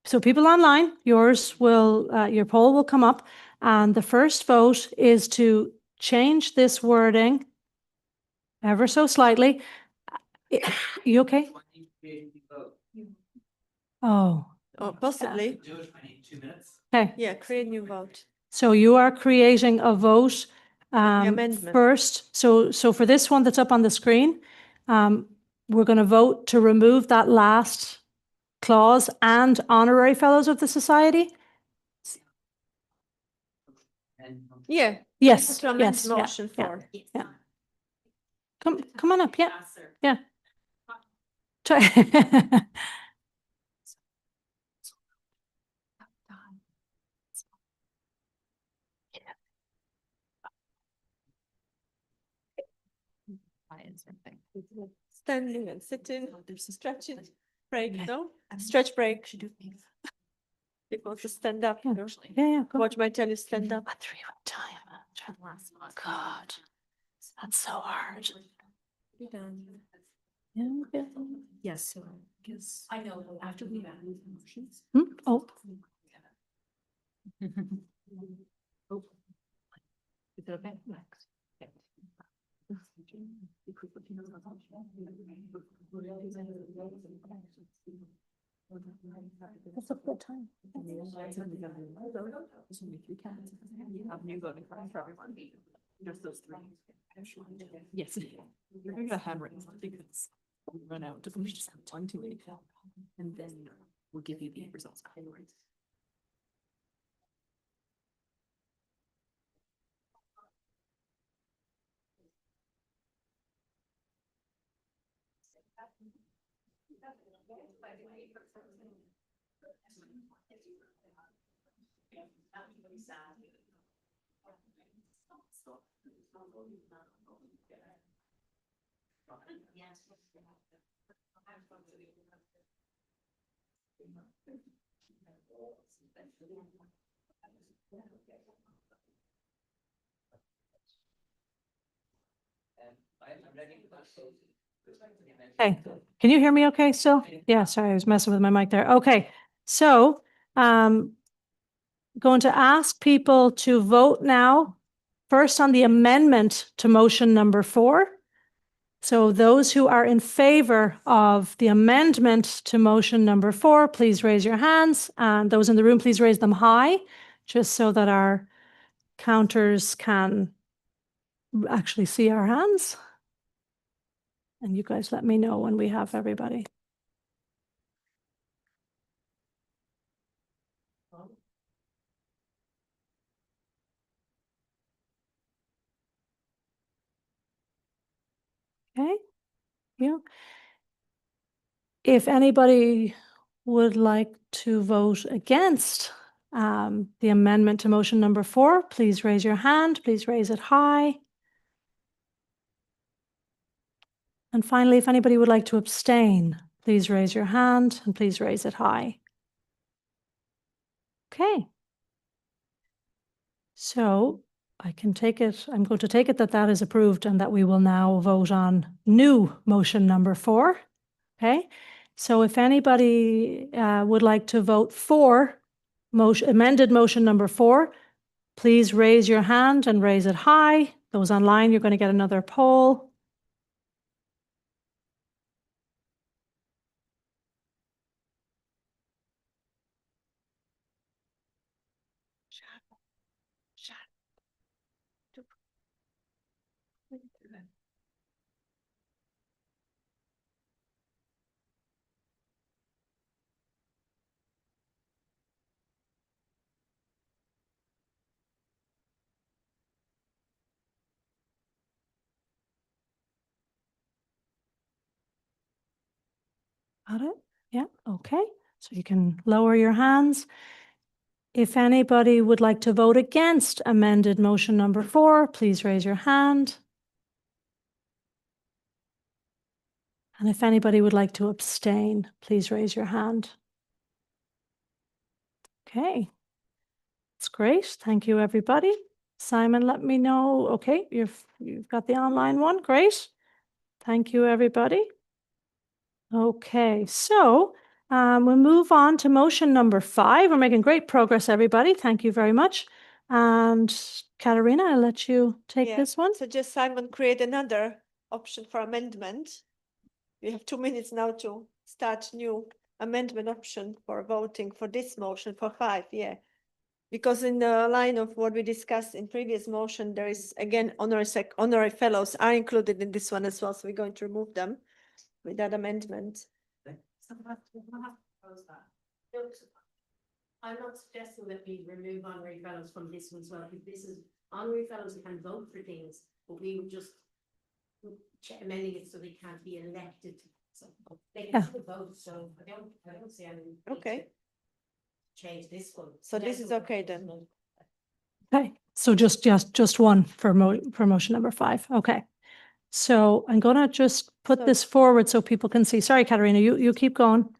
so people online, your poll will come up, and the first vote is to change this wording ever so slightly. You okay? Oh, Oh, possibly. Do it, I need 2 minutes. okay. Yeah, create new vote. So you are creating a vote amendment. First, so for this one that's up on the screen, we're going to vote to remove that last clause and honorary fellows of the society. Yeah. Yes, To amend yes, yeah, motion yeah. for. yeah. Come on up, yeah, Sir. yeah. Try. Standing and sitting, stretching, break, no? Stretch break. People to stand up. Yeah. no? Yeah, go. Watch my tell you stand up. A 3 1 time. God, that's so hard. Yeah. Yes, so because I know after we have motions. Oh, Is it okay? that's a good time. Have new voting cards for everyone. Just those three. Yes. You're gonna hammer it because we run out to finish just one too late. And then we'll give you the results afterwards. Okay, can you hear me okay still? Yeah, sorry, I was messing with my mic there. Okay, so going to ask people to vote now, first on the amendment to motion number 4. So those who are in favor of the amendment to motion number 4, please raise your hands. And those in the room, please raise them high, just so that our counters can actually see our hands. And you guys let me know when we have everybody. Okay, yeah. If anybody would like to vote against the amendment to motion number 4, please raise your hand. Please raise it high. And finally, if anybody would like to abstain, please raise your hand and please raise it high. Okay. So I can take it, I'm going to take it that that is approved and that we will now vote on new motion number 4. Okay. So if anybody would like to vote for amended motion number 4, please raise your hand and raise it high. Those online, you're going to get another poll. Got it? Yeah, okay. So you can lower your hands. If anybody would like to vote against amended motion number 4, please raise your hand. And if anybody would like to abstain, please raise your hand. Okay. That's great. Thank you, everybody. Simon, let me know. Okay, you've got the online one. Great. Thank you, everybody. Okay, so we'll move on to motion number 5. We're making great progress, everybody. Thank you very much. And Katarina, I'll let you take Yeah, this one. So just Simon, create another option for amendment. You have 2 minutes now to start new amendment option for voting for this motion for 5, yeah. Because in the line of what we discussed in previous motion, there is again honorary fellows are included in this one as well, so we're going to remove them with that amendment. I'm not suggesting that we remove honorary fellows from this one as well, because this is honorary fellows who can vote for things, but we would just amending it so they can't be elected. So they can Yeah. still vote, so I don't see any. need Okay. to Change this one. So this is okay then. Okay, so just one for motion number 5. Okay. So I'm gonna just put So- this forward so people can see. Sorry, Katerina, you keep going.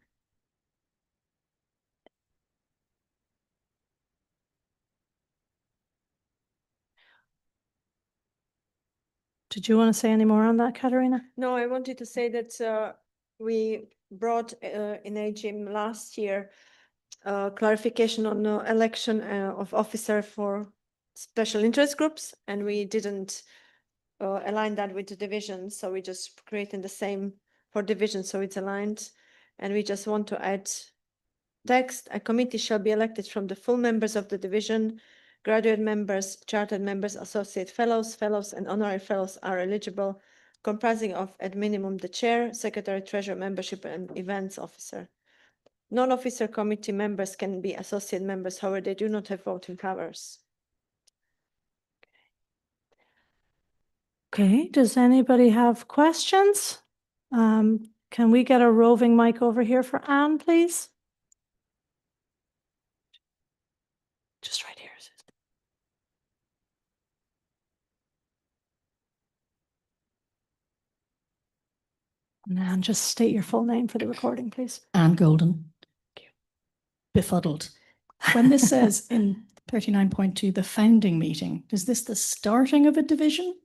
Did you want to say any more on that, Katerina? No, I wanted to say that we brought in AGM last year clarification on election of officer for special interest groups, and we didn't align that with the division, so we just creating the same for division, so it's aligned. And we just want to add text: a committee shall be elected from the full members of the division. Graduate members, chartered members, associate fellows, and honorary fellows are eligible, comprising of at minimum the chair, secretary, treasurer, membership, and events officer. Non-officer committee members can be associate members, however, they do not have voting powers. Okay, does anybody have questions? Can we get a roving mic over here for Anne, please? Just right here. Susan. And Anne, just state your full name for the recording, please. Anne Golden. Befuddled. When this says in 39.2, the founding meeting, is this the starting of a division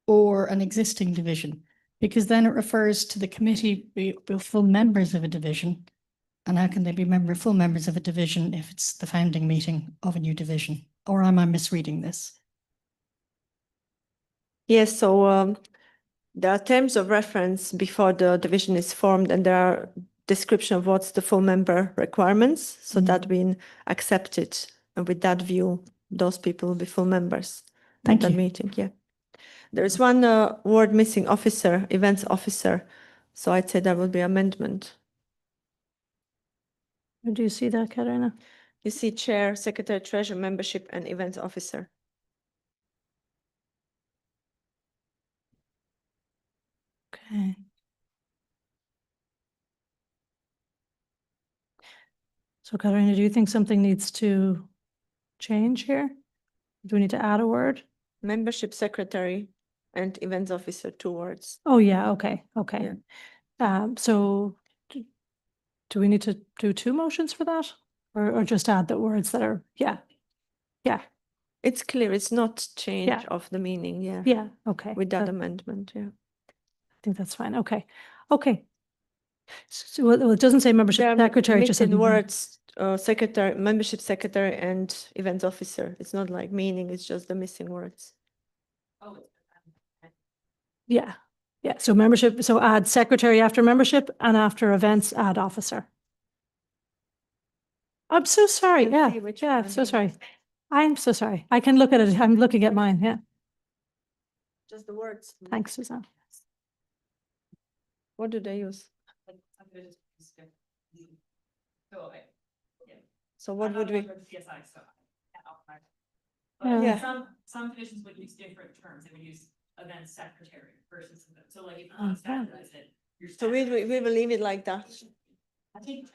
or an existing division? Because then it refers to the committee be full members of a division. And how can they be full members of a division if it's the founding meeting of a new division? Or am I misreading this? Yes, so there are terms of reference before the division is formed, and there are description of what's the full member requirements, so that been accepted. And with that view, those people will be full members. Thank at that you. meeting, yeah. There is one word missing: officer, events officer. So I'd say that would be amendment. Do you see that, Katerina? You see chair, secretary, treasurer, membership, and events officer. Okay. So Katerina, do you think something needs to change here? Do we need to add a word? Membership secretary and events officer, 2 words. Oh, yeah, okay, okay. So do we need to do 2 motions for that? Or just add the words that are, yeah, It's clear, it's not change Yeah. of the meaning, yeah. yeah, okay. With that I amendment, yeah. think that's fine, okay, okay. So well, it doesn't say membership There are secretary, it just says missing words, secretary, membership secretary and events officer. It's not like meaning, it's just the missing words. Yeah, yeah, so membership, so add secretary after membership and after events, add officer. I'm so sorry, Can yeah, see which yeah, one. so sorry. I'm so sorry. I can look at it. I'm looking at mine, yeah. Just the words. Thanks, Suzanne. What do they use? So what would we? PSI, so. Yeah. Yeah. Some divisions would use different terms. They would use event secretary versus, so like if you Okay. want to standardize it. you're So we standardizing. will leave it like that. I think.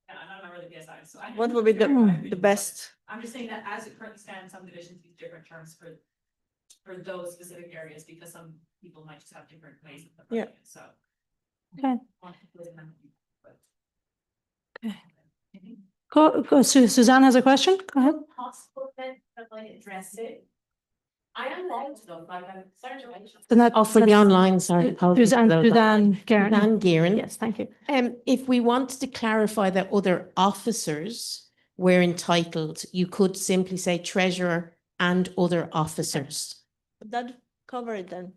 Yeah, I'm not a member of the PSI, so. What would be the best? I'm just saying that as it currently stands, some divisions use different terms for those specific areas, because some people might just have different ways of Yeah. approaching it, so. Okay. Okay. Go, Suzanne has a question. Go ahead. Possible then that I address it. I am allowed to though, like I'm sorry to mention. Then that- Oh, for the that's- online, sorry. apologies for Suzanne, those Suzanne Guerin. Suzanne Guerin. Yes, thank you. If we wanted to clarify that other officers were entitled, you could simply say treasurer and other officers. Would that cover it then?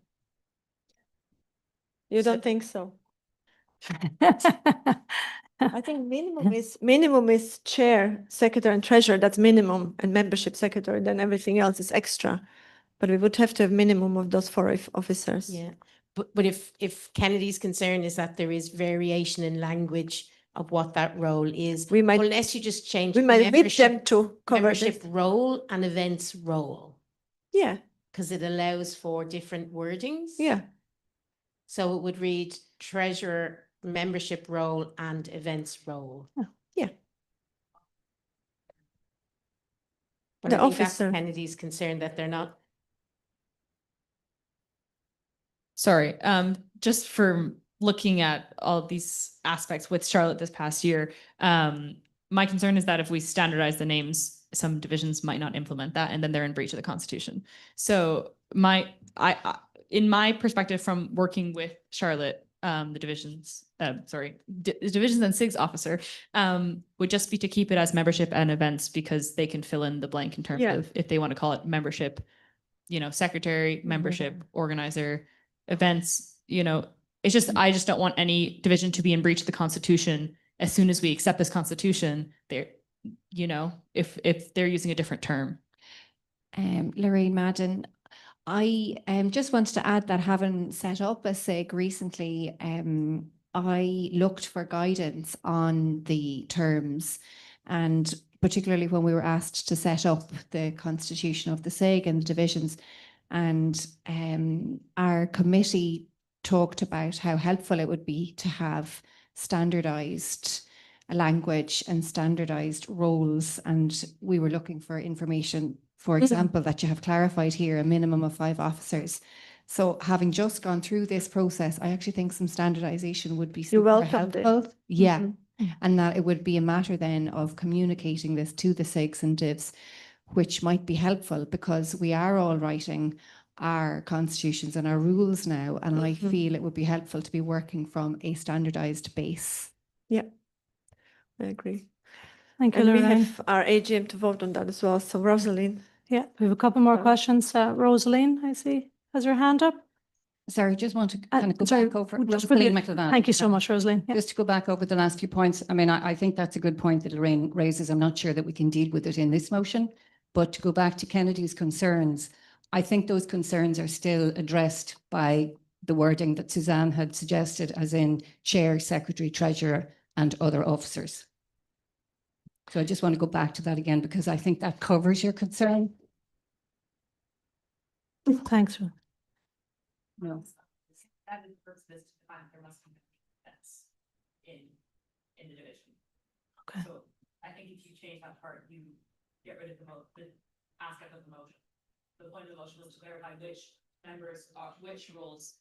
You don't think so? I think minimum is chair, secretary and treasurer, that's minimum, and membership secretary, then everything else is extra. But we would have to have minimum of those four officers. Yeah, but if Kennedy's concern is that there is variation in language of what that role is, We might, unless you just change we might whip them membership, to cover this. membership role and events role, Yeah, because it allows for different wordings. yeah. So it would read treasurer, membership role and events role. Yeah. But The I think that's officer. Kennedy's concern that they're not. Sorry, just for looking at all of these aspects with Charlotte this past year, my concern is that if we standardize the names, some divisions might not implement that, and then they're in breach of the Constitution. So in my perspective from working with Charlotte, the divisions, divisions and SIGs officer, would just be to keep it as membership and events, because they can fill in the blank in terms Yeah. of if they want to call it membership, secretary, membership, organizer, events, it's just, I just don't want any division to be in breach of the Constitution as soon as we accept this Constitution. They're, if they're using a different term. Lorraine Madden, I just wanted to add that having set up a SIG recently, I looked for guidance on the terms, and particularly when we were asked to set up the constitution of the SIG and the divisions, and our committee talked about how helpful it would be to have standardized language and standardized roles, and we were looking for information, for example, that you have clarified here, a minimum of 5 officers. So having just gone through this process, I actually think some standardization would be super welcomed it. helpful. Yeah. Mhm. And that it would be a matter then of communicating this to the SIGs and divs, which might be helpful, because we are all writing our constitutions and our rules now, and I feel it would be helpful to be working from a standardized base. Yeah, I agree. Thank you, And we Lorraine. have our AGM to vote on that as well. So Rosalind. Yeah, we have a couple more Sorry. questions. Rosaline, I see, has her hand up. Sorry, just want to kind of go sorry, back over. just for the- Rosalind McLeod. Thank you so much, Rosaline. Yeah. Just to go back over the last few points, I mean, I think that's a good point that Lorraine raises. I'm not sure that we can deal with it in this motion, but to go back to Kennedy's concerns, I think those concerns are still addressed by the wording that Suzanne had suggested, as in chair, secretary, treasurer, and other officers. So I just want to go back to that again, because I think that covers your concern. Thanks. No. That is the purpose is to find there must be events in the division. Okay. So I think if you change that part, you get rid of the aspect of the motion. The point of the motion was to clarify which members are, which roles.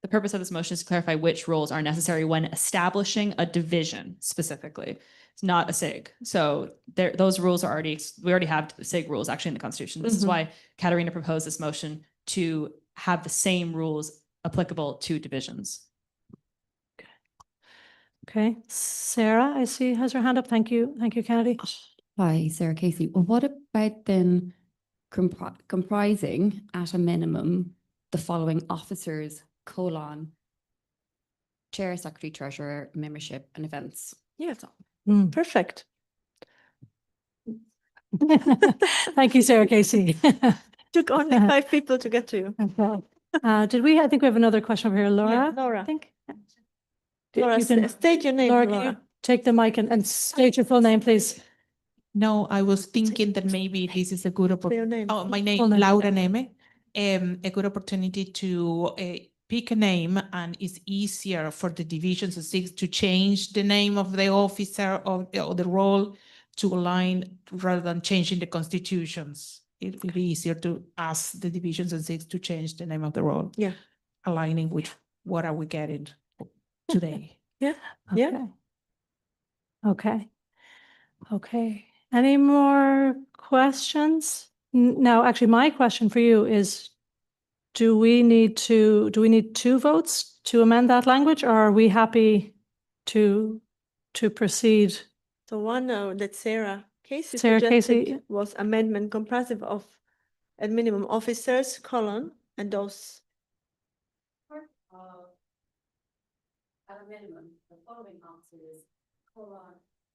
The purpose of this motion is to clarify which roles are necessary when establishing a division specifically. It's not a SIG. So those rules are we already have SIG rules actually in the Constitution. This is why Katarina proposed this motion to have the same rules applicable to divisions. Okay, Sarah, I see, has her hand up. Thank you, Kennedy. Hi, Sarah Casey. Well, what about then comprising at a minimum the following officers, chair, secretary, treasurer, membership and events? Yeah, Mm. perfect. Thank you, Sarah Casey. Took only 5 people to get to you. Okay. I think we have another question over here, Laura. Yeah, Laura. I think. Laura, You can- state your name, Laura, Laura. can you take the mic and state your full name, please? No, I was thinking that maybe this is a good Say opportunity. your name. Oh, my Full name, name. Laura Neme. A good opportunity to pick a name, and it's easier for the divisions of SIG to change the name of the officer or the role to align rather than changing the constitutions. It will be easier to ask the divisions of SIG to change the name of the role. Yeah. Aligning with what are we getting today. Yeah. Okay. Any more questions? Now, actually, my question for you is, do we need 2 votes to amend that language, or are we happy to proceed? So one that Sarah Casey Sarah suggested Casey. was amendment comprising of a minimum officers, and those. At a minimum, the following officers,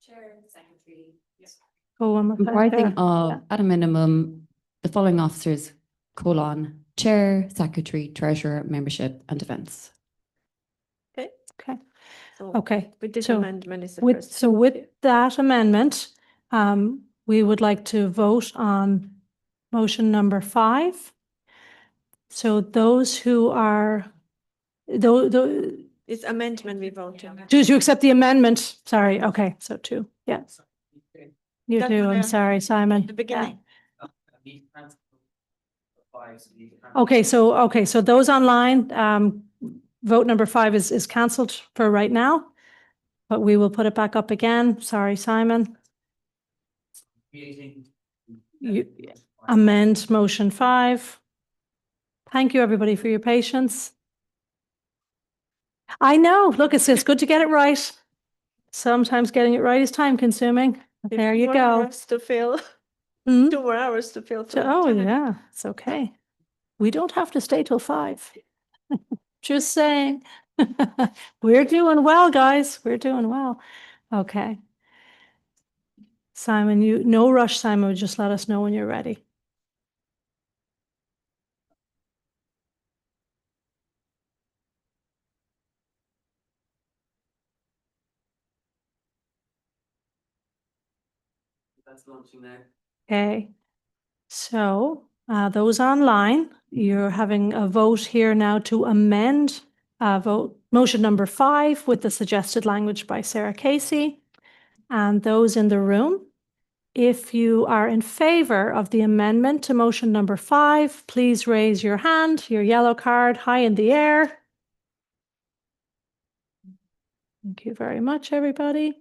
chair, secretary. Comprising of, at a minimum, the following officers, chair, secretary, treasurer, membership and events. Okay. Okay. So Okay. with this so amendment is the With, first. so with that amendment, we would like to vote on motion number 5. So those who are, It's amendment we voted. to accept the amendment, sorry, okay, so 2, yeah. You That's do, why I'm sorry, Simon. The beginning. Okay, so those online, vote number 5 is cancelled for right now, but we will put it back up again. Sorry, Simon. You amend motion 5. Thank you, everybody, for your patience. I know, look, it's good to get it right. Sometimes getting it right is time consuming. There you 4 go. hours to fill. Hmm? 2 more hours to fill. Oh, yeah, it's okay. We don't have to stay till 5. Just saying. We're doing well, guys. We're doing well. Okay. Simon, no rush, Simon. Just let us know when you're ready. That's launching now. Okay. So, those online, you're having a vote here now to amend motion number 5 with the suggested language by Sarah Casey. And those in the room, if you are in favor of the amendment to motion number 5, please raise your hand, your yellow card high in the air. Thank you very much, everybody.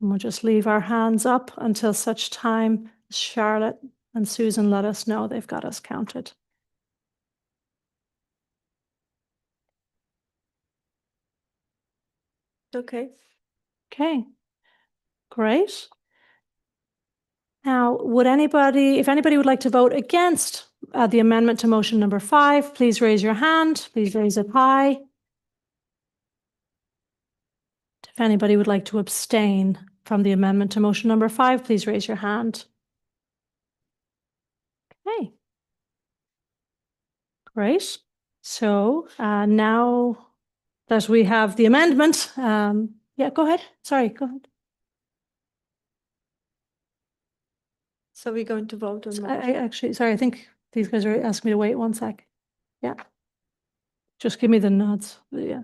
And we'll just leave our hands up until such time Charlotte and Susan let us know they've got us counted. Okay. Okay, great. Now, if anybody would like to vote against the amendment to motion number 5, please raise your hand. Please raise it high. If anybody would like to abstain from the amendment to motion number 5, please raise your hand. Okay. Great. So now that we have the amendment, yeah, go ahead. Sorry, go ahead. So we're going to vote on I actually, sorry, I think these guys are asking me to wait 1 sec. Yeah. Just give me the nods. Yeah.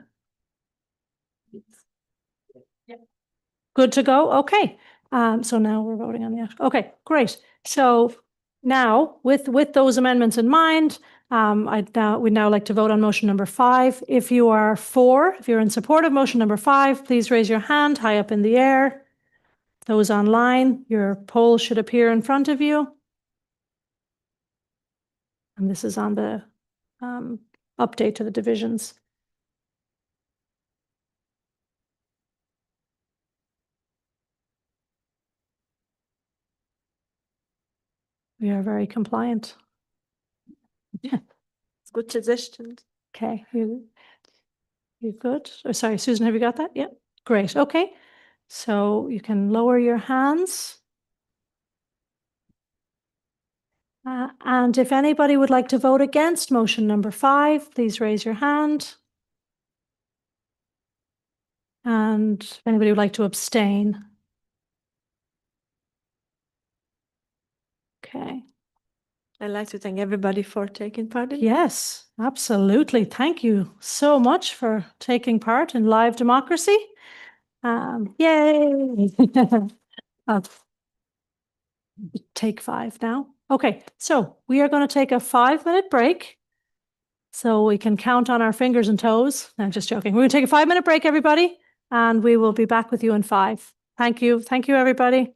Good to go? Okay. So now we're voting on the, okay, great. So now with those amendments in mind, we'd now like to vote on motion number 5. If you're in support of motion number 5, please raise your hand high up in the air. Those online, your poll should appear in front of you. And this is on the update to the divisions. We are very compliant. It's good suggestions. Okay, you good? Oh, sorry, Susan, have you got that? Yeah, great. Okay, so you can lower your hands. And if anybody would like to vote against motion number 5, please raise your hand. And if anybody would like to abstain. Okay. I'd like to thank everybody for taking part in. Yes, absolutely. Thank you so much for taking part in live democracy. Yay! I'll take 5 now. Okay, so we are going to take a 5-minute break so we can count on our fingers and toes. I'm just joking. We're going to take a 5-minute break, everybody, and we will be back with you in 5. Thank you. Thank you, everybody.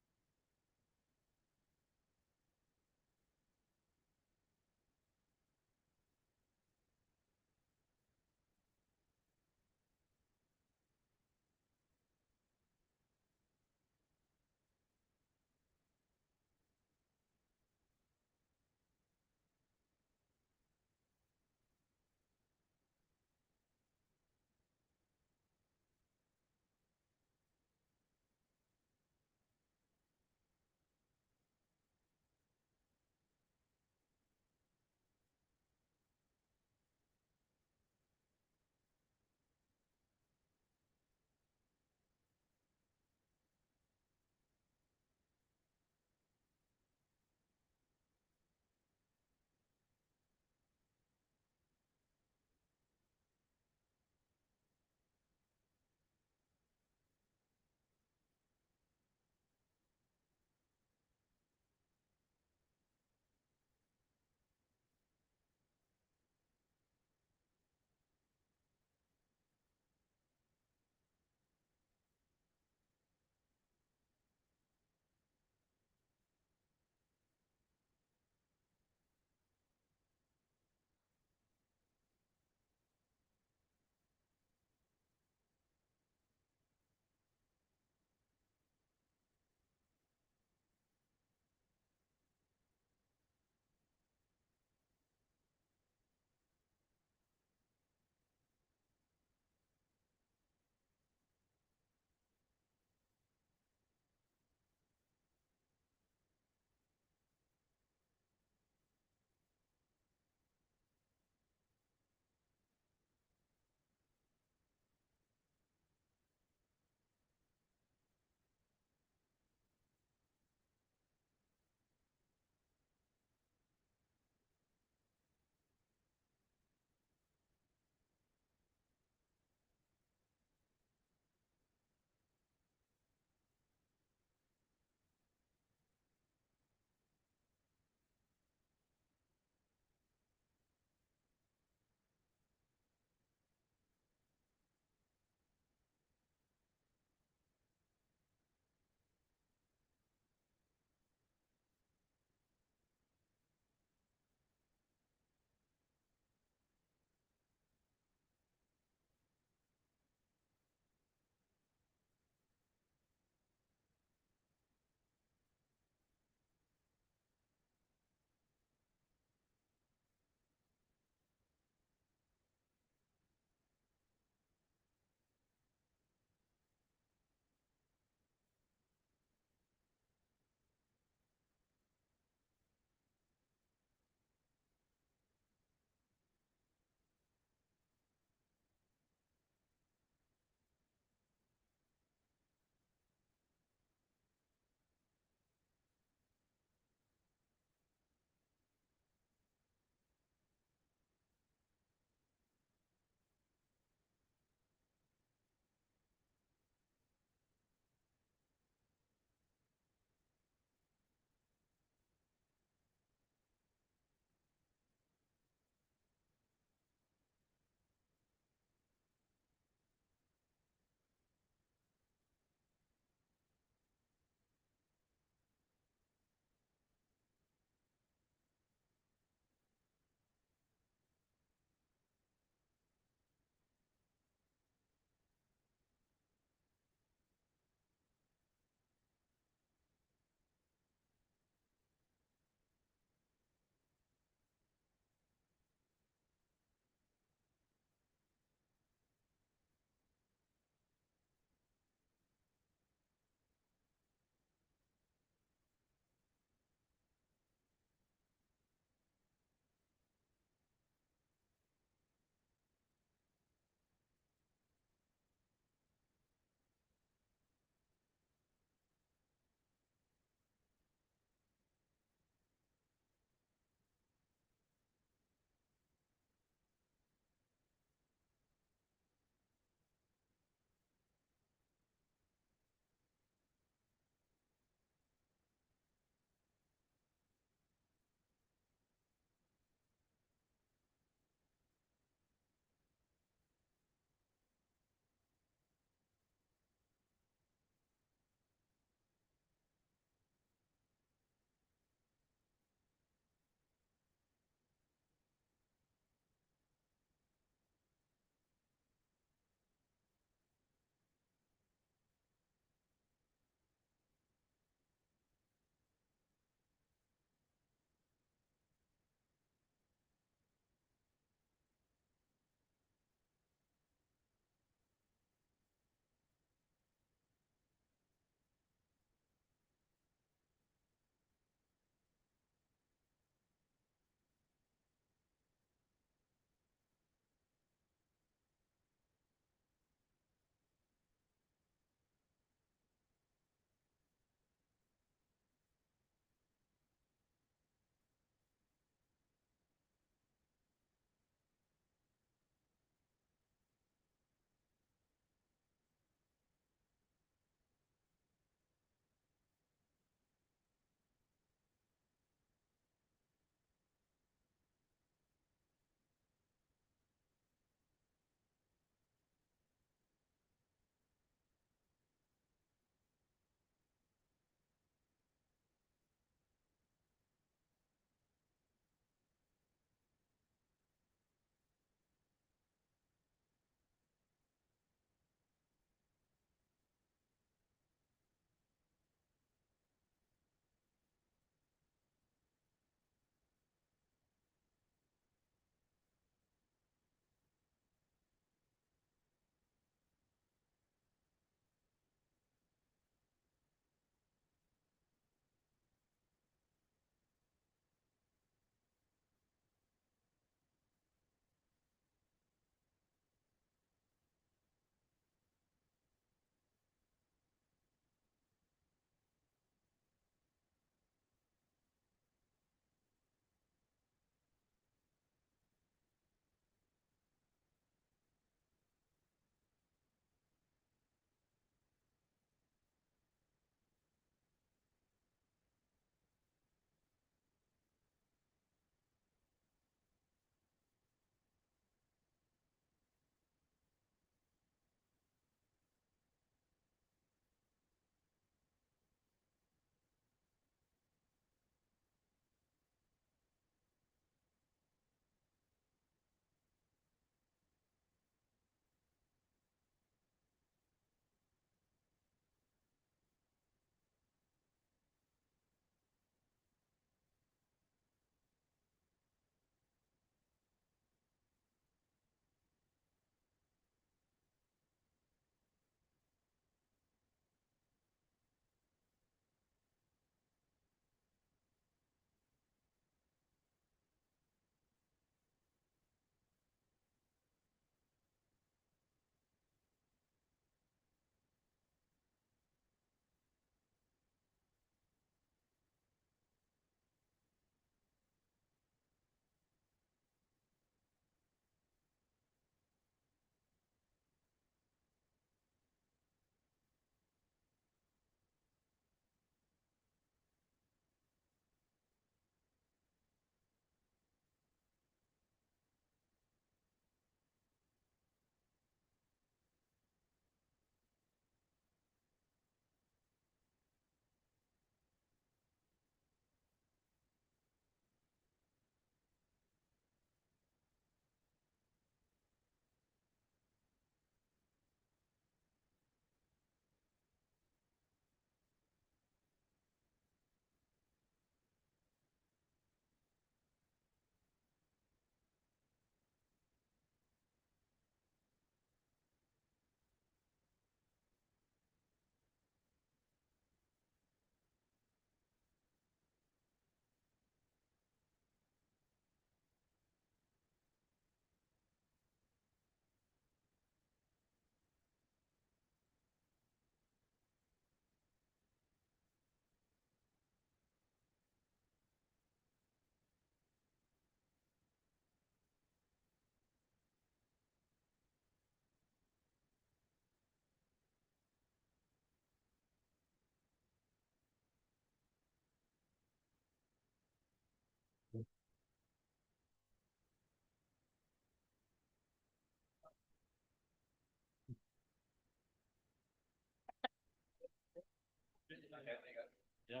Can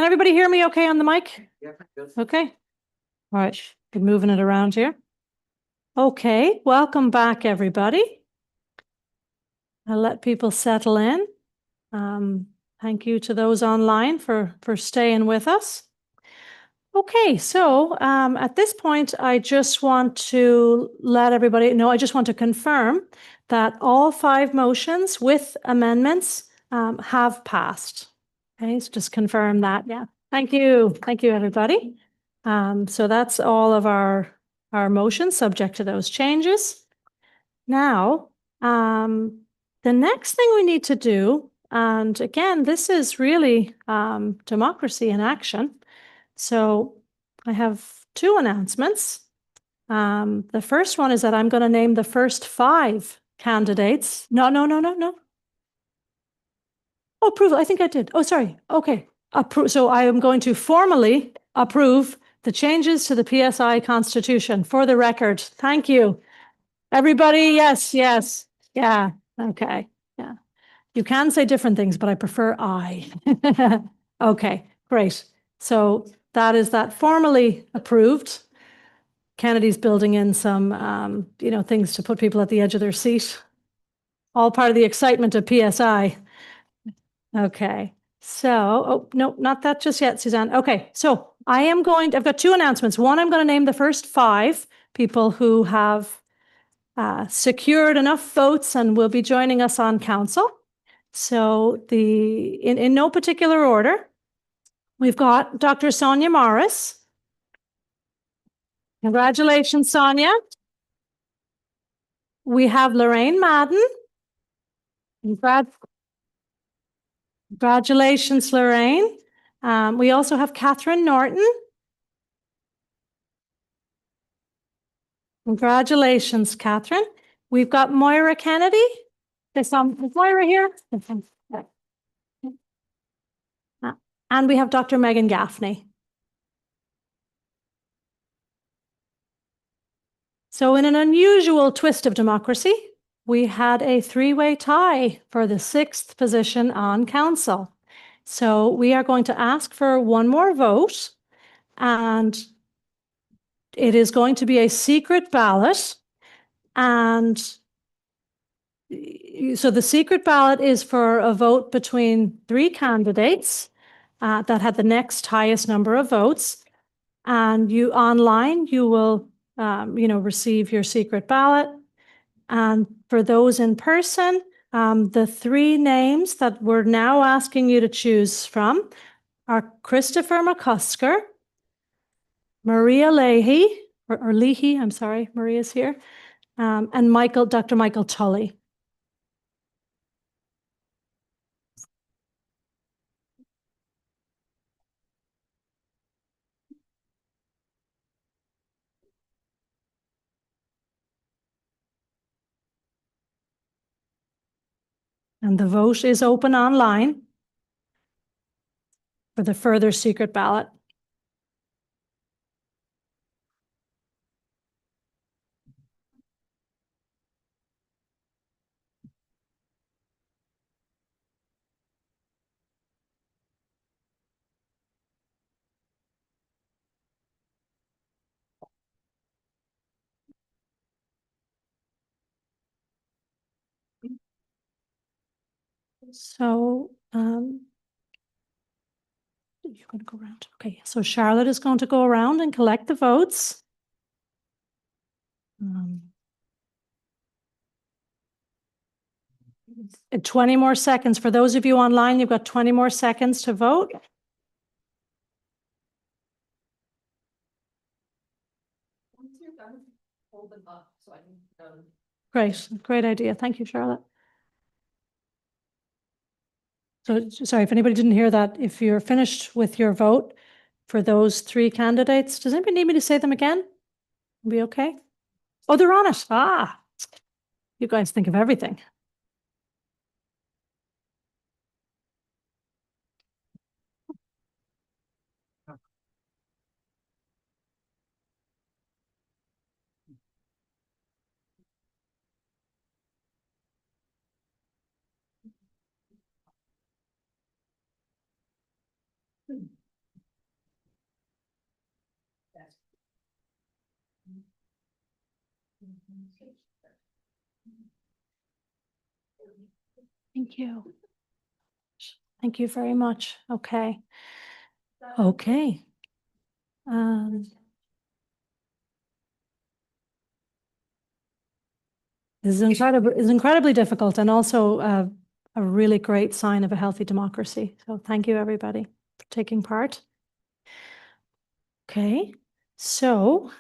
everybody hear me okay on the mic? Okay. All right, been moving it around here. Okay, welcome back, everybody. I'll let people settle in. Thank you to those online for staying with us. Okay, so at this point, I just want to let everybody know, I just want to confirm that all 5 motions with amendments have passed. Okay, so just confirm that. Yeah, thank you. Thank you, everybody. So that's all of our motions subject to those changes. Now, the next thing we need to do, and again, this is really democracy in action. So I have 2 announcements. The first one is that I'm going to name the first 5 candidates. No. Oh, approval. I think I did. Oh, sorry. Okay. So I am going to formally approve the changes to the PSI Constitution for the record. Thank you. Everybody, yes. Yeah. Okay. Yeah. You can say different things, but I prefer I. Okay, great. So that is that formally approved. Kennedy's building in some, things to put people at the edge of their seat. All part of the excitement of PSI. Okay. So, oh, no, not that just yet, Suzanne. Okay, so I've got 2 announcements. One, I'm going to name the first 5 people who have secured enough votes and will be joining us on council. So in no particular order, we've got Dr. Sonia Morris. Congratulations, Sonia. We have Lorraine Madden. Congratulations, Lorraine. We also have Catherine Norton. Congratulations, Catherine. We've got Moira Kennedy. Is Moira here? And we have Dr. Megan Gaffney. So in an unusual twist of democracy, we had a 3-way tie for the 6th position on council. So we are going to ask for one more vote, and it is going to be a secret ballot. And so the secret ballot is for a vote between 3 candidates that had the next highest number of votes. And you will receive your secret ballot. And for those in person, the 3 names that we're now asking you to choose from are Christopher McCusker, Maria Leahy, or Leahy, I'm sorry, Maria's here, and Dr. Michael Tully. And the vote is open online for the further secret ballot. So you're going to go around. Okay, so Charlotte is going to go around and collect the votes. 20 more seconds. For those of you online, you've got 20 more seconds to vote. Great idea. Thank you, Charlotte. So, sorry, if anybody didn't hear that, if you're finished with your vote for those 3 candidates, does anybody need me to say them again? Be okay? Oh, they're on it. You guys think of everything. Thank you. Thank you very much. Okay. Okay. This is incredibly difficult and also a really great sign of a healthy democracy. So thank you, everybody, for taking part. Okay, so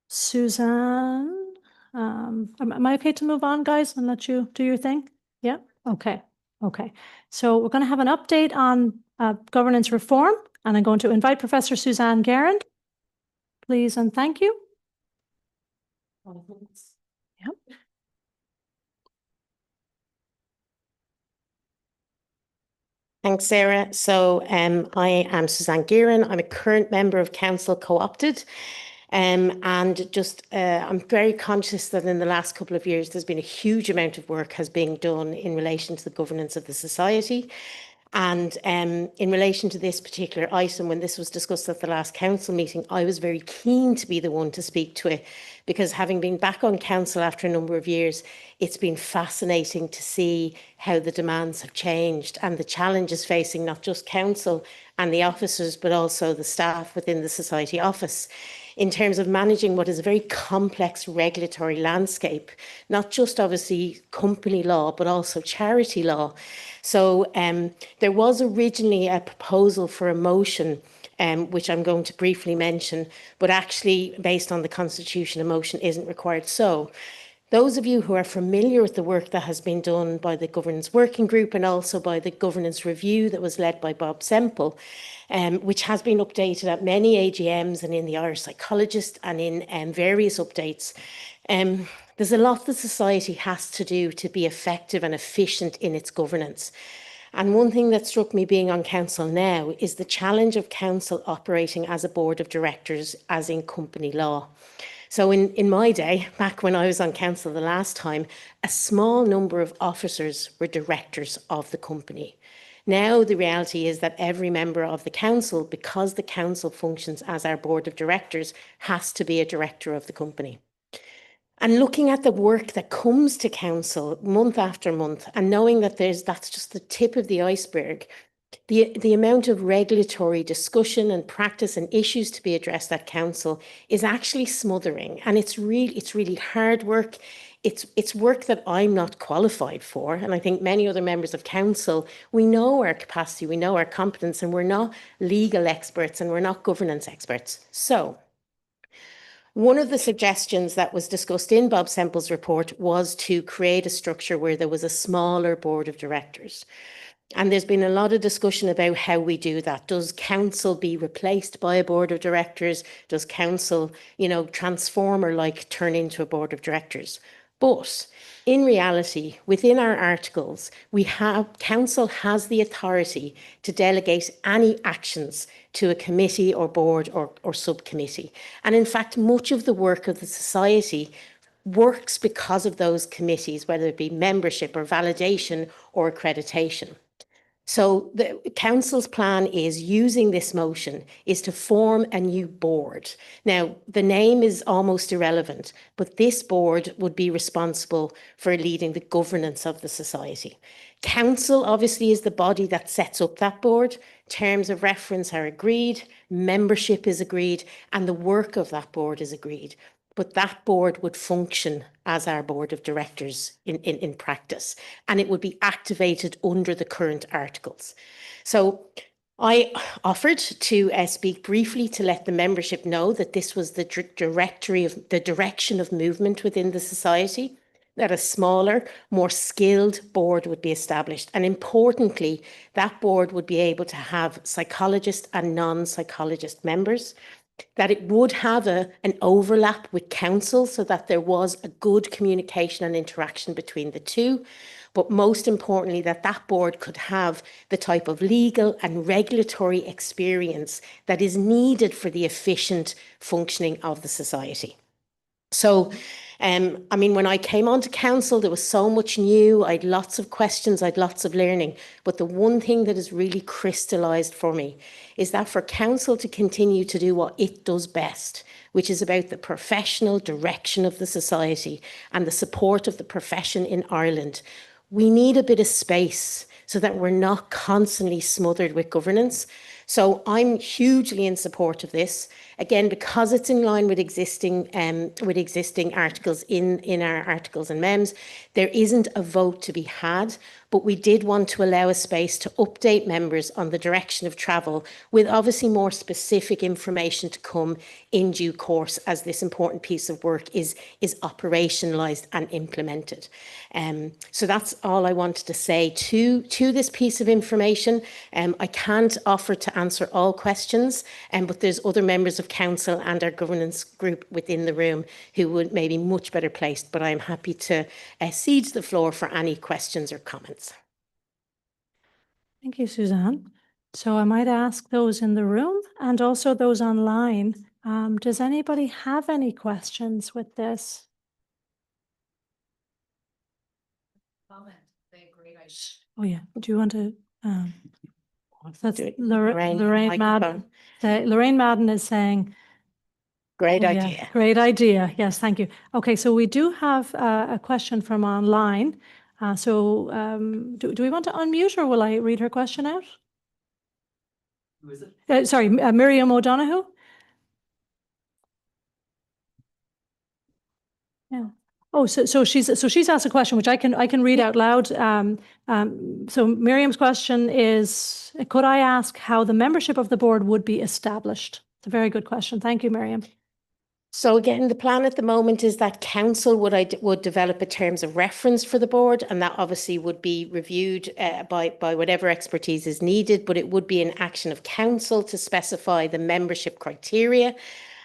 Suzanne, am I okay to move on, guys, and let you do your thing? Yeah, okay, okay. So we're going to have an update on governance reform, and I'm going to invite Professor Suzanne Guerin, please and thank you. Yep. Thanks, Sarah. So I am Suzanne Guerin. I'm a current member of council co-opted. And just I'm very conscious that in the last couple of years, there's been a huge amount of work has been done in relation to the governance of the society. And in relation to this particular item, when this was discussed at the last council meeting, I was very keen to be the one to speak to it, because having been back on council after a number of years, it's been fascinating to see how the demands have changed and the challenges facing not just council and the officers, but also the staff within the society office, in terms of managing what is a very complex regulatory landscape, not just obviously company law, but also charity law. So there was originally a proposal for a motion, which I'm going to briefly mention, but actually based on the Constitution, a motion isn't required. So those of you who are familiar with the work that has been done by the Governance Working Group and also by the Governance Review that was led by Bob Semple, which has been updated at many AGMs and in the Irish Psychologist and in various updates. There's a lot the society has to do to be effective and efficient in its governance. And one thing that struck me being on council now is the challenge of council operating as a board of directors, as in company law. So in my day, back when I was on council the last time, a small number of officers were directors of the company. Now the reality is that every member of the council, because the council functions as our board of directors, has to be a director of the company. And looking at the work that comes to council month after month, and knowing that that's just the tip of the iceberg, the amount of regulatory discussion and practice and issues to be addressed at council is actually smothering. And it's really hard work. It's work that I'm not qualified for. And I think many other members of council, we know our capacity, we know our competence, and we're not legal experts and we're not governance experts. So one of the suggestions that was discussed in Bob Semple's report was to create a structure where there was a smaller board of directors. And there's been a lot of discussion about how we do that. Does council be replaced by a board of directors? Does council, transform or turn into a board of directors? But in reality, within our articles, council has the authority to delegate any actions to a committee or board or subcommittee. And in fact, much of the work of the society works because of those committees, whether it be membership or validation or accreditation. So the council's plan is, using this motion, is to form a new board. Now, the name is almost irrelevant, but this board would be responsible for leading the governance of the society. Council obviously is the body that sets up that board. Terms of reference are agreed, membership is agreed, and the work of that board is agreed. But that board would function as our board of directors in practice, and it would be activated under the current articles. So I offered to speak briefly to let the membership know that this was the direction of movement within the society, that a smaller, more skilled board would be established. And importantly, that board would be able to have psychologist and non-psychologist members, that it would have an overlap with council so that there was a good communication and interaction between the two. But most importantly, that board could have the type of legal and regulatory experience that is needed for the efficient functioning of the society. So I mean, when I came onto council, there was so much new. I had lots of questions, I had lots of learning. But the one thing that has really crystallised for me is that for council to continue to do what it does best, which is about the professional direction of the society and the support of the profession in Ireland, we need a bit of space so that we're not constantly smothered with governance. So I'm hugely in support of this. Again, because it's in line with existing articles in our articles and MEMS, there isn't a vote to be had, but we did want to allow a space to update members on the direction of travel, with obviously more specific information to come in due course as this important piece of work is operationalised and implemented. So that's all I wanted to say to this piece of information. I can't offer to answer all questions, but there's other members of council and our governance group within the room who would maybe much better placed, but I'm happy to cede the floor for any questions or comments. Thank you, Suzanne. So I might ask those in the room and also those online. Does anybody have any questions with this? Oh yeah, do you want to? That's Lorraine Madden. Lorraine Madden is saying. Great yeah, idea. Great idea. Yes, thank you. Okay, so we do have a question from online. Do we want to unmute, or will I read her question out? Who is it? Sorry, Miriam O'Donoghue. Yeah. Oh, so she's asked a question which I can read out loud. So Miriam's question is: could I ask how the membership of the board would be established? It's a very good question. Thank you, Miriam. So again, the plan at the moment is that council would develop a terms of reference for the board, and that obviously would be reviewed by whatever expertise is needed, but it would be an action of council to specify the membership criteria.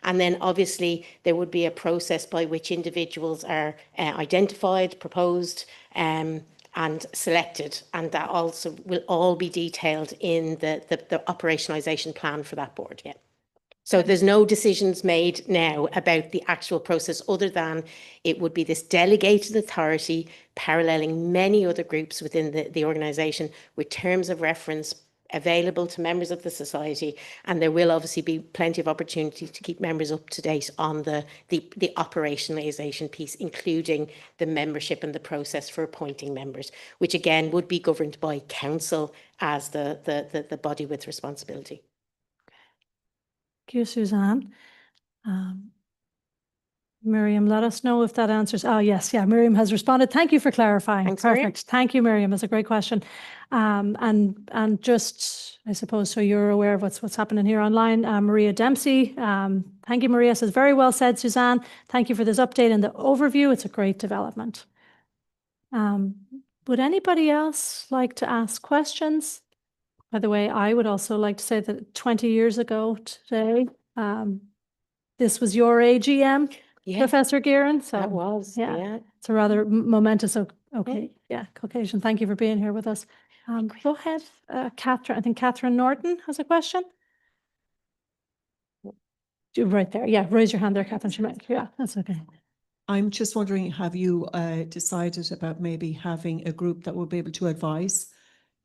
And then obviously there would be a process by which individuals are identified, proposed, and selected, and that also will all be detailed in the operationalisation plan for that board. Yeah. So there's no decisions made now about the actual process, other than it would be this delegated authority paralleling many other groups within the organisation, with terms of reference available to members of the society. And there will obviously be plenty of opportunity to keep members up to date on the operationalisation piece, including the membership and the process for appointing members, which again would be governed by council as the body with responsibility. Thank you, Suzanne. Miriam, let us know if that answers. Oh, yes. Yeah, Miriam has responded. Thank you for clarifying. Thanks, Perfect. Miriam. Thank you, Miriam. That's a great question. And just, I suppose, so you're aware of what's happening here online. Maria Dempsey, thank you, Maria, says, very well said, Suzanne. Thank you for this update and the overview. It's a great development. Would anybody else like to ask questions? By the way, I would also like to say that 20 years ago today, this was your AGM, Yeah, Professor Gearan. So that was, yeah. it's a rather momentous occasion. Thank you for being here with us. Go ahead, Catherine. I think Catherine Norton has a question. Right there. Yeah, raise your hand there, Catherine. She might. Yeah, that's okay. I'm just wondering, have you decided about maybe having a group that will be able to advise,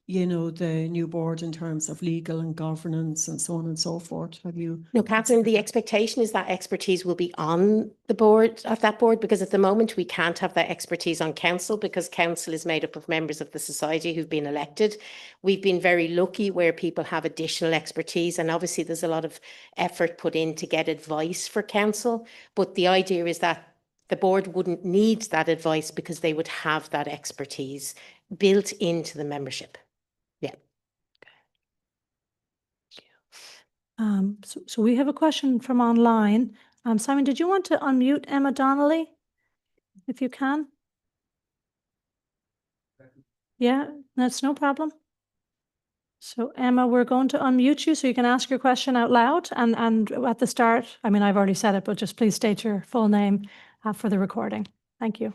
you know, the new board in terms of legal and governance and so on and so forth? Have you? No, Catherine, the expectation is that expertise will be on the board of that board, because at the moment we can't have that expertise on council, because council is made up of members of the society who've been elected. We've been very lucky where people have additional expertise, and obviously there's a lot of effort put in to get advice for council. But the idea is that the board wouldn't need that advice because they would have that expertise built into the membership. Yeah. So we have a question from online. Simon, did you want to unmute Emma Donnelly, if you can? Yeah, that's no problem. So Emma, we're going to unmute you so you can ask your question out loud. And at the start, I mean, I've already said it, but just please state your full name for the recording. Thank you.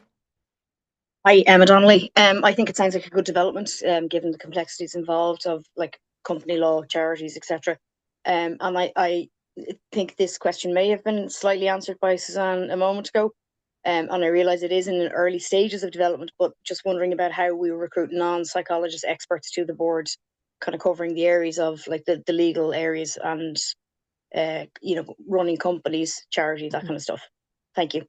Hi, Emma Donnelly. I think it sounds like a good development, given the complexities involved of like company law, charities, etc. And I think this question may have been slightly answered by Suzanne a moment ago. And I realize it is in the early stages of development, but just wondering about how we recruit non-psychologist experts to the board, kind of covering the areas of like the legal areas and, running companies, charity, that kind of stuff. Thank you.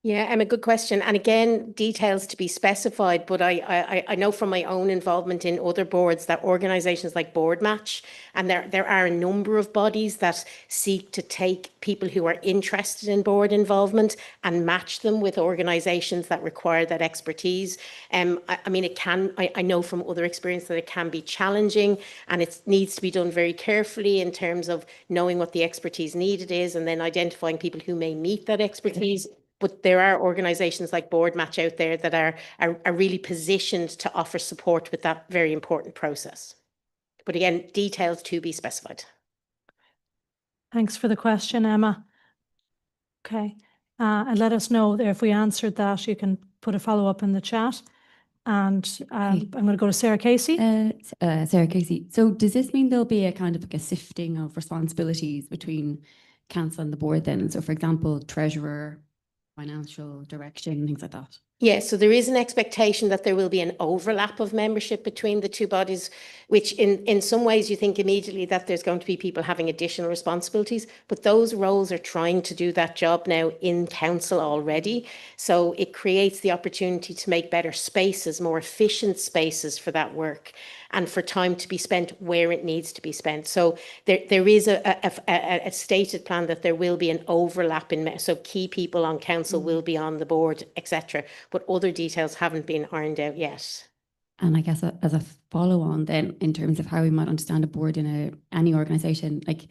Yeah, a good question. And again, details to be specified, but I know from my own involvement in other boards that organizations like Board Match, and there are a number of bodies that seek to take people who are interested in board involvement and match them with organizations that require that expertise. I mean, I know from other experience that it can be challenging, and it needs to be done very carefully in terms of knowing what the expertise needed is and then identifying people who may meet that expertise. But there are organisations like Board Match out there that are really positioned to offer support with that very important process. But again, details to be specified. Thanks for the question, Emma. Okay, and let us know if we answered that. You can put a follow-up in the chat. And I'm going to go to Sarah Casey. Sarah Casey. So does this mean there'll be a kind of like a sifting of responsibilities between council and the board then? So for example, treasurer, financial direction, things like that? Yes, so there is an expectation that there will be an overlap of membership between the two bodies, which in some ways you think immediately that there's going to be people having additional responsibilities, but those roles are trying to do that job now in council already. So it creates the opportunity to make better spaces, more efficient spaces for that work, and for time to be spent where it needs to be spent. So there is a stated plan that there will be an overlap in, so key people on council will be on the board, etc. But other details haven't been ironed out yet. And I guess as a follow on then, in terms of how we might understand a board in any organisation, like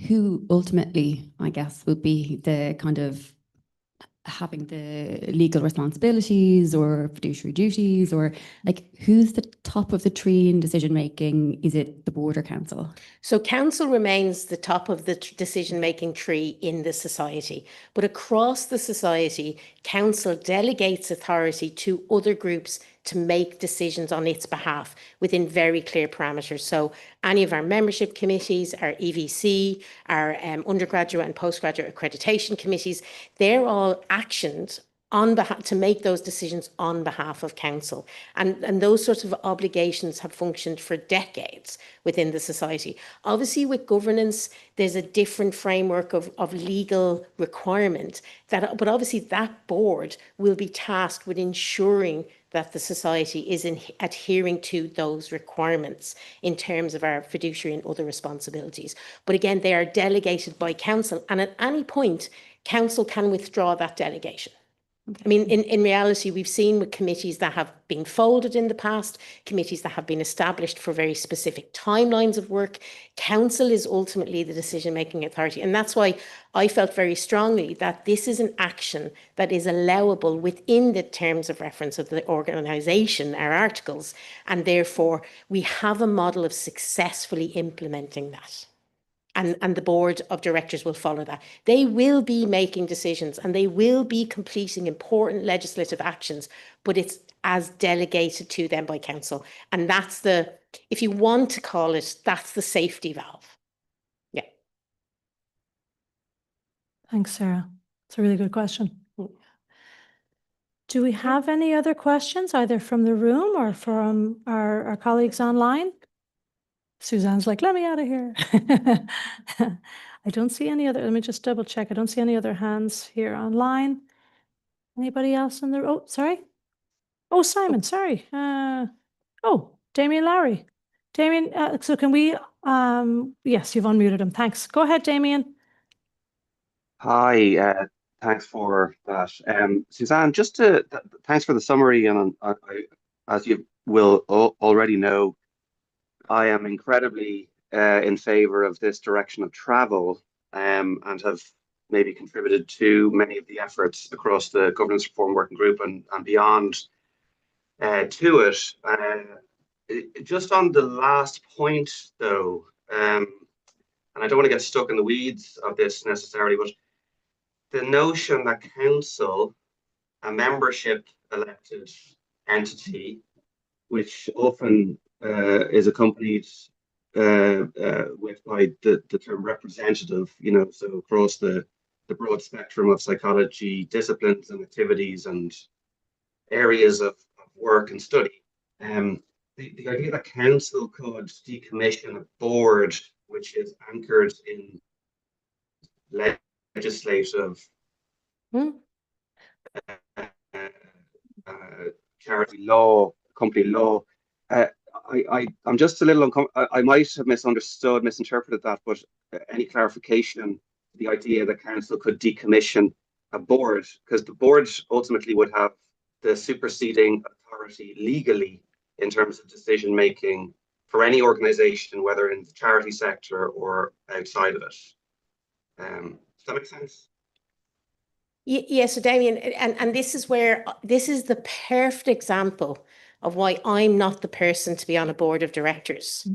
who ultimately, I guess, would be the kind of having the legal responsibilities or fiduciary duties, or like who's the top of the tree in decision making? Is it the board or council? So council remains the top of the decision making tree in the society, but across the society, council delegates authority to other groups to make decisions on its behalf within very clear parameters. So any of our membership committees, our EVC, our undergraduate and postgraduate accreditation committees, they're all actioned on behalf to make those decisions on behalf of council. And those sorts of obligations have functioned for decades within the society. Obviously, with governance, there's a different framework of legal requirement, but obviously that board will be tasked with ensuring that the society is adhering to those requirements in terms of our fiduciary and other responsibilities. But again, they are delegated by council, and at any point, council can withdraw that delegation. I mean, in reality, we've seen with committees that have been folded in the past, committees that have been established for very specific timelines of work, council is ultimately the decision-making authority. And that's why I felt very strongly that this is an action that is allowable within the terms of reference of the organisation, our articles, and therefore we have a model of successfully implementing that. And the board of directors will follow that. They will be making decisions and they will be completing important legislative actions, but it's as delegated to them by council. And that's the, if you want to call it, that's the safety valve. Yeah. Thanks, Sarah. It's a really good question. Do we have any other questions, either from the room or from our colleagues online? Suzanne's like, let me out of here. I don't see any other, let me just double check. I don't see any other hands here online. Anybody else in the, oh, sorry. Oh, Simon, sorry. Oh, Damien Lowry. Damien, so can we, yes, you've unmuted him. Thanks. Go ahead, Damien. Hi, thanks for that. Suzanne, thanks for the summary. And as you will already know, I am incredibly in favor of this direction of travel and have maybe contributed to many of the efforts across the governance reform working group and beyond to it. Just on the last point, though, and I don't want to get stuck in the weeds of this necessarily, but the notion that council, a membership elected entity, which often is accompanied with by the term representative, so across the the broad spectrum of psychology disciplines and activities and areas of work and study. The idea that council could decommission a board which is anchored in legislative charity law, company law. I'm just a little uncomfortable. I might have misinterpreted that, but any clarification, the idea that council could decommission a board, because the board ultimately would have the superseding authority legally in terms of decision making for any organization, whether in the charity sector or outside of it. Does that make sense? Yes, so Damien, and this is where, this is the perfect example of why I'm not the person to be on a board of directors.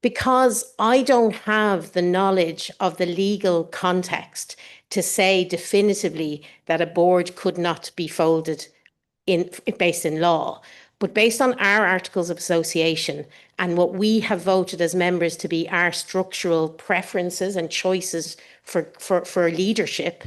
Because I don't have the knowledge of the legal context to say definitively that a board could not be folded based in law. But based on our articles of association and what we have voted as members to be our structural preferences and choices for leadership,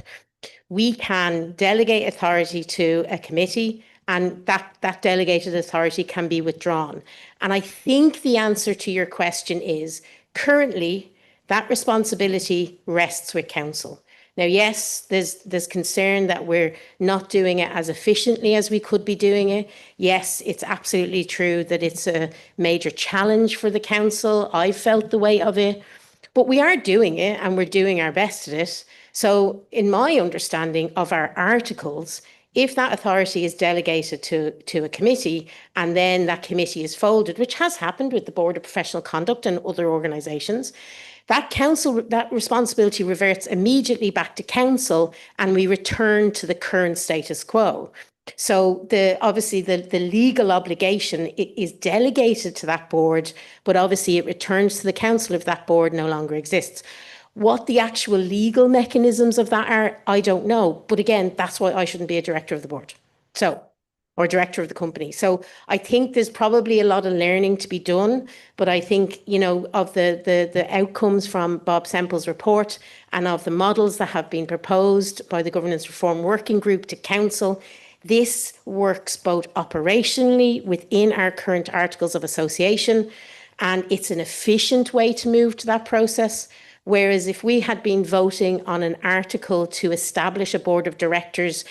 we can delegate authority to a committee, and that delegated authority can be withdrawn. And I think the answer to your question is currently that responsibility rests with council. Now, yes, there's concern that we're not doing it as efficiently as we could be doing it. Yes, it's absolutely true that it's a major challenge for the council. I felt the weight of it, but we are doing it and we're doing our best at it. So in my understanding of our articles, if that authority is delegated to a committee and then that committee is folded, which has happened with the Board of Professional Conduct and other organisations, that responsibility reverts immediately back to council and we return to the current status quo. So obviously the legal obligation is delegated to that board, but obviously it returns to the council if that board no longer exists. What the actual legal mechanisms of that are, I don't know. But again, that's why I shouldn't be a director of the board. Or director of the company. So I think there's probably a lot of learning to be done, but I think, you know, of the outcomes from Bob Semple's report and of the models that have been proposed by the Governance Reform Working Group to council, this works both operationally within our current articles of association, and it's an efficient way to move to that process. Whereas if we had been voting on an article to establish a board of directors,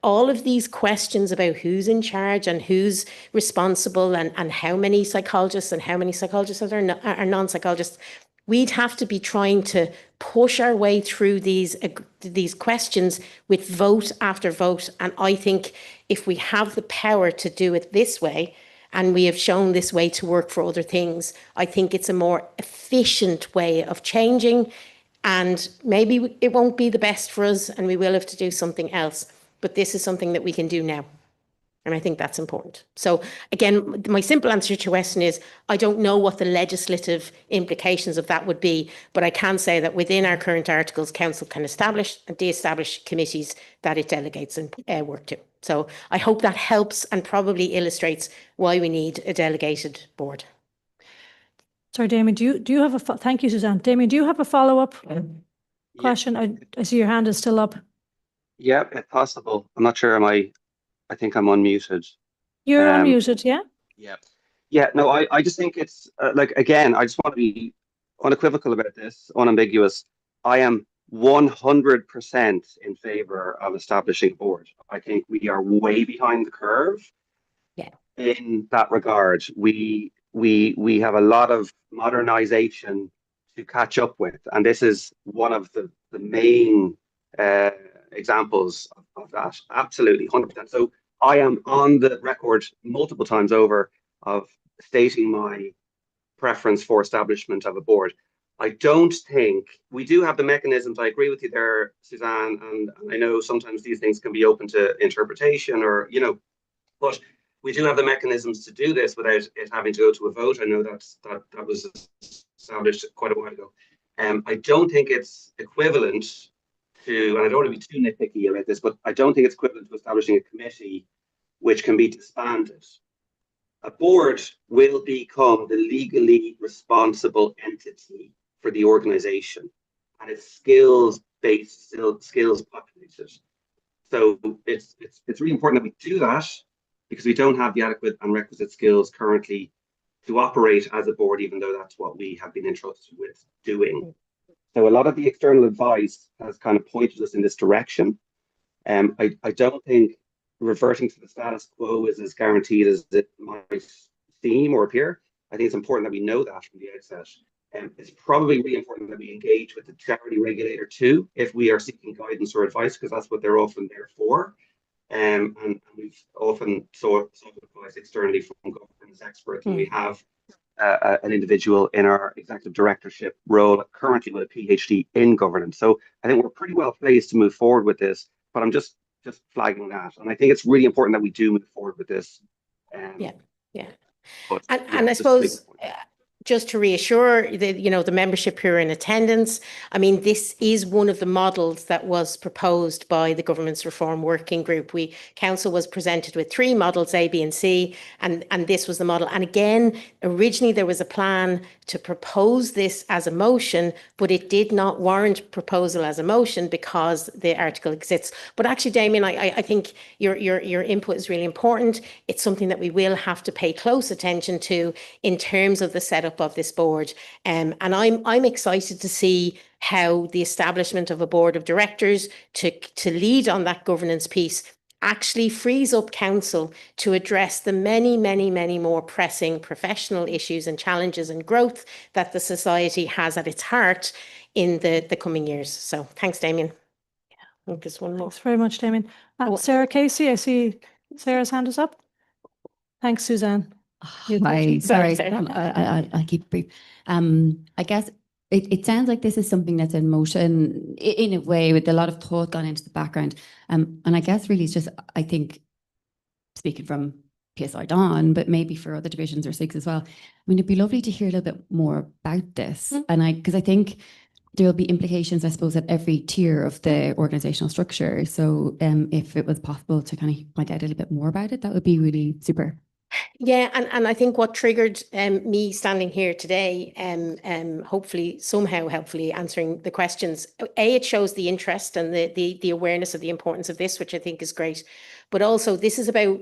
all of these questions about who's in charge and who's responsible and how many psychologists and how many psychologists are non-psychologists, we'd have to be trying to push our way through these questions with vote after vote. And I think if we have the power to do it this way, and we have shown this way to work for other things, I think it's a more efficient way of changing. And maybe it won't be the best for us and we will have to do something else. But this is something that we can do now. And I think that's important. So again, my simple answer to your question is, I don't know what the legislative implications of that would be, but I can say that within our current articles, council can establish and de-establish committees that it delegates and work to. So I hope that helps and probably illustrates why we need a delegated board. Sorry, Damien, do you have a, thank you, Suzanne. Damien, do you have a follow-up question? I see your hand is still up. Yeah, if possible. I'm not sure, I think I'm unmuted. You're unmuted, yeah? Yeah. Yeah, no, I just think it's like, again, I just want to be unequivocal about this, unambiguous. I am 100% in favor of establishing a board. I think we are way behind the curve. Yeah. In that regard. We have a lot of modernization to catch up with, and this is one of the main examples of that. Absolutely, 100%. So I am on the record multiple times over of stating my preference for establishment of a board. I don't think we do have the mechanisms. I agree with you there, Suzanne, and I know sometimes these things can be open to interpretation, or, you know, but we do have the mechanisms to do this without it having to go to a vote. I know that was established quite a while ago. I don't think it's equivalent to, and I don't want to be too nitpicky about this, but I don't think it's equivalent to establishing a committee which can be disbanded. A board will become the legally responsible entity for the organization, and its skills based skills populated. So it's really important that we do that, because we don't have the adequate and requisite skills currently to operate as a board, even though that's what we have been entrusted with doing. So a lot of the external advice has kind of pointed us in this direction. I don't think reverting to the status quo is as guaranteed as it might seem or appear. I think it's important that we know that from the outset. It's probably really important that we engage with the charity regulator too, if we are seeking guidance or advice, because that's what they're often there for. And we've often sought advice externally from governance experts, and we have an individual in our executive directorship role currently with a PhD in governance. So I think we're pretty well placed to move forward with this, but I'm just flagging that. And I think it's really important that we do move forward with this. Yeah. But, And I suppose just to reassure the membership who are in attendance, I mean, this is one of the models that was proposed by the Government's Reform Working Group. Council was presented with 3 models, A, B and C, and this was the model. And again, originally there was a plan to propose this as a motion, but it did not warrant proposal as a motion because the article exists. But actually, Damien, I think your input is really important. It's something that we will have to pay close attention to in terms of the setup of this board. And I'm excited to see how the establishment of a board of directors to lead on that governance piece actually frees up council to address the many more pressing professional issues and challenges and growth that the society has at its heart in the coming years. So thanks, Damien. Yeah, just one more. Thanks very much, Damien. Sarah Casey, I see Sarah's hand is up. Thanks, Suzanne. Hi, sorry, I'll keep it brief. I guess it sounds like this is something that's in motion in a way, with a lot of thought gone into the background. And I guess really it's just, I think, speaking from PSI Dawn, but maybe for other divisions or SIGs as well. I mean, it'd be lovely to hear a little bit more about this. And because I think there'll be implications, I suppose, at every tier of the organizational structure. So if it was possible to kind of find out a little bit more about it, that would be really super. Yeah, and I think what triggered me standing here today, hopefully somehow helpfully answering the questions. It shows the interest and the awareness of the importance of this, which I think is great. But also, this is about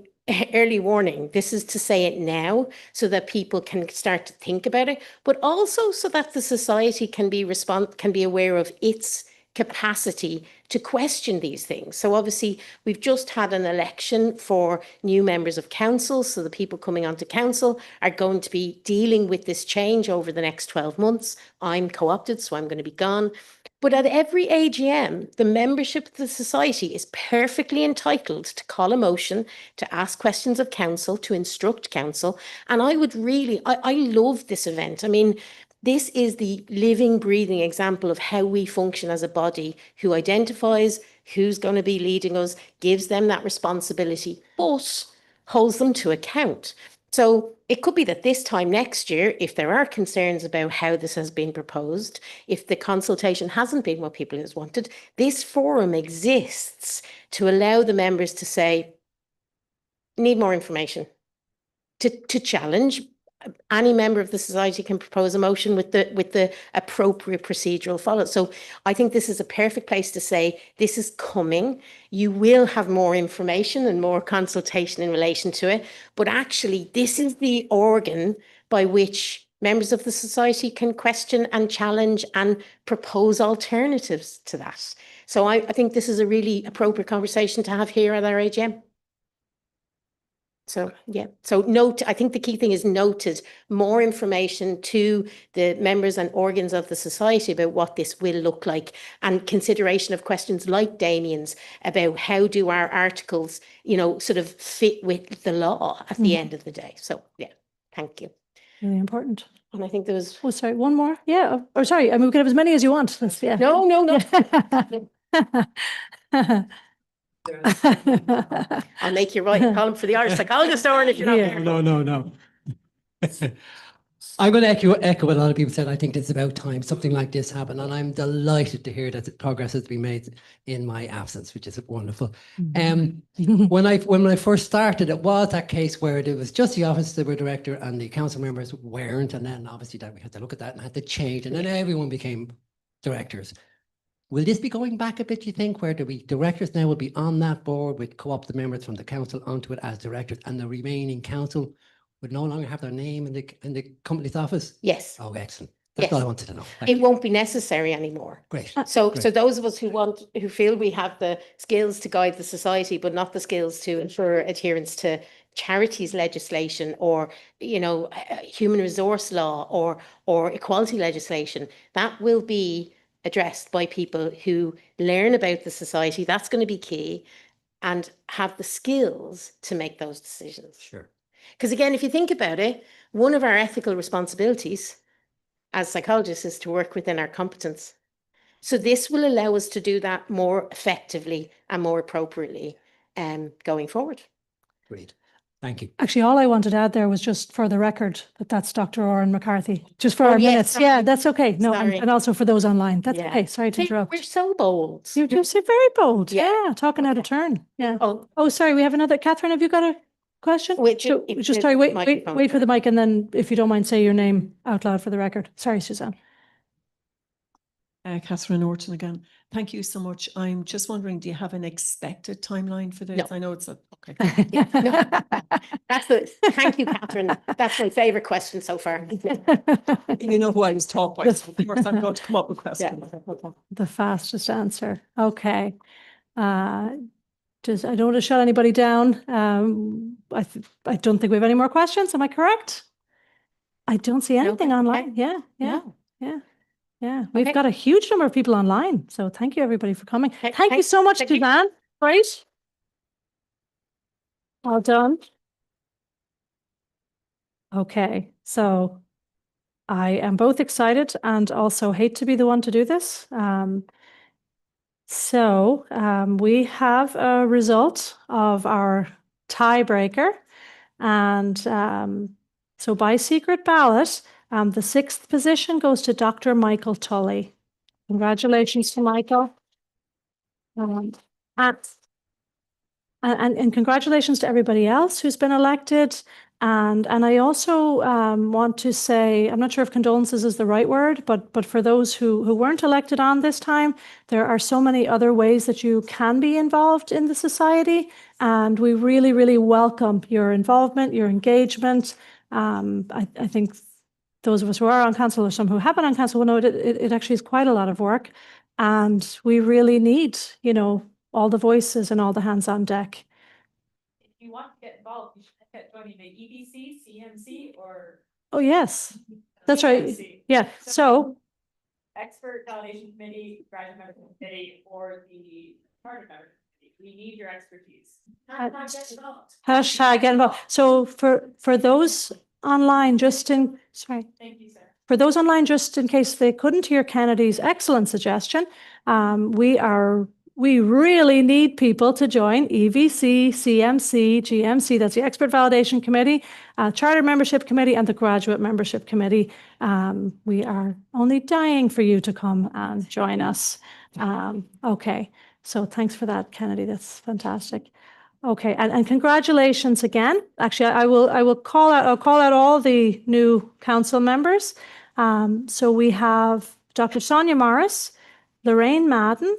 early warning. This is to say it now so that people can start to think about it, but also so that the society can be aware of its capacity to question these things. So obviously we've just had an election for new members of council. So the people coming onto council are going to be dealing with this change over the next 12 months. I'm co-opted, so I'm going to be gone. But at every AGM, the membership of the society is perfectly entitled to call a motion, to ask questions of council, to instruct council. And I would really, I love this event. I mean, this is the living, breathing example of how we function as a body who identifies who's going to be leading us, gives them that responsibility, but holds them to account. So it could be that this time next year, if there are concerns about how this has been proposed, if the consultation hasn't been what people has wanted, this forum exists to allow the members to say, need more information, to challenge. Any member of the society can propose a motion with the appropriate procedural follow. So I think this is a perfect place to say, this is coming. You will have more information and more consultation in relation to it. But actually, this is the organ by which members of the society can question and challenge and propose alternatives to that. So I think this is a really appropriate conversation to have here at our AGM. So, yeah, so note, I think the key thing is noted more information to the members and organs of the society about what this will look like, and consideration of questions like Damien's about how do our articles, sort of fit with the law at the end of the day. So, yeah, thank you. Really important. And I think there was... Oh, sorry, one more? Yeah, or sorry, I mean, we could have as many as you want. Yeah. No. I'll make you write a column for the Irish Psychologist, Oran, if you're not there. No. I'm going to echo what a lot of people said. I think it's about time something like this happened, and I'm delighted to hear that progress has been made in my absence, which is wonderful. When I first started, it was that case where there was just the office of the director and the council members weren't, and then obviously that we had to look at that and had to change, and then everyone became directors. will this be going back a bit, you think, where the directors now will be on that board with co-opted members from the council onto it as directors, and the remaining council would no longer have their name in the company's office? Yes. Oh, excellent. That's all I wanted to know. Thank It you. won't be necessary anymore. Great. So Great. those of us who feel we have the skills to guide the society, but not the skills to ensure adherence to charities legislation or, human resource law or equality legislation, that will be addressed by people who learn about the society. That's going to be key, and have the skills to make those decisions. Sure. Because again, if you think about it, one of our ethical responsibilities as psychologists is to work within our competence. So this will allow us to do that more effectively and more appropriately going forward. Great. Thank you. Actually, all I wanted to add there was just for the record that that's Dr. Oren McCarthy, just for our yes, minutes. sorry. Yeah, that's okay. No, Sorry. and also for those online. That's Yeah. okay. Sorry to See, interrupt. we're so bold. You're just very bold. Yeah. Yeah, talking out of turn. Yeah. Oh, Oh, sorry. We have another. Catherine, have you got a question? Wait, So, if just the sorry. Wait microphone- for the mic, and then if you don't mind, say your name out loud for the record. Sorry, Suzanne. Catherine Norton again. Thank you so much. I'm just wondering, do you have an expected timeline for this? No. I know it's okay. Yeah, no. Thank you, Catherine. That's my favourite question so far. You know who I was taught by. So of course, I'm going to come up with Yeah. questions. The fastest answer. Okay. I don't want to shut anybody down. I don't think we have any more questions. Am I correct? I don't see anything online. Yeah. No. Yeah. We've Okay. got a huge number of people online. So thank you everybody for coming. Thank you so much, thank you. Suzanne. Great. Well done. Okay. So I am both excited and also hate to be the one to do this. We have a result of our tiebreaker, and so by secret ballot, the 6th position goes to Dr. Michael Tully. Congratulations to Michael. And congratulations to everybody else who's been elected. And I also want to say, I'm not sure if condolences is the right word, but for those who weren't elected on this time, there are so many other ways that you can be involved in the society. And we really, really welcome your involvement, your engagement. I think those of us who are on council or some who have been on council will know it actually is quite a lot of work. And we really need, all the voices and all the hands on deck. If you want to get involved, you should get joining the EBC, CMC, or Oh, yes, that's right. CMC. Yeah, so Expert Validation Committee, Graduate Medical Committee, or the Charter Medical Committee. We need your expertise. hashtag get involved. So for those online, Thank you, sir. for those online, just in case they couldn't hear Kennedy's excellent suggestion, we really need people to join EVC, CMC, GMC, that's the Expert Validation Committee, Charter Membership Committee, and the Graduate Membership Committee. We are only dying for you to come and join us. Okay, so thanks for that, Kennedy. That's fantastic. Okay, and congratulations again. Actually, I'll call out all the new council members. So we have Dr. Sonia Morris, Lorraine Madden,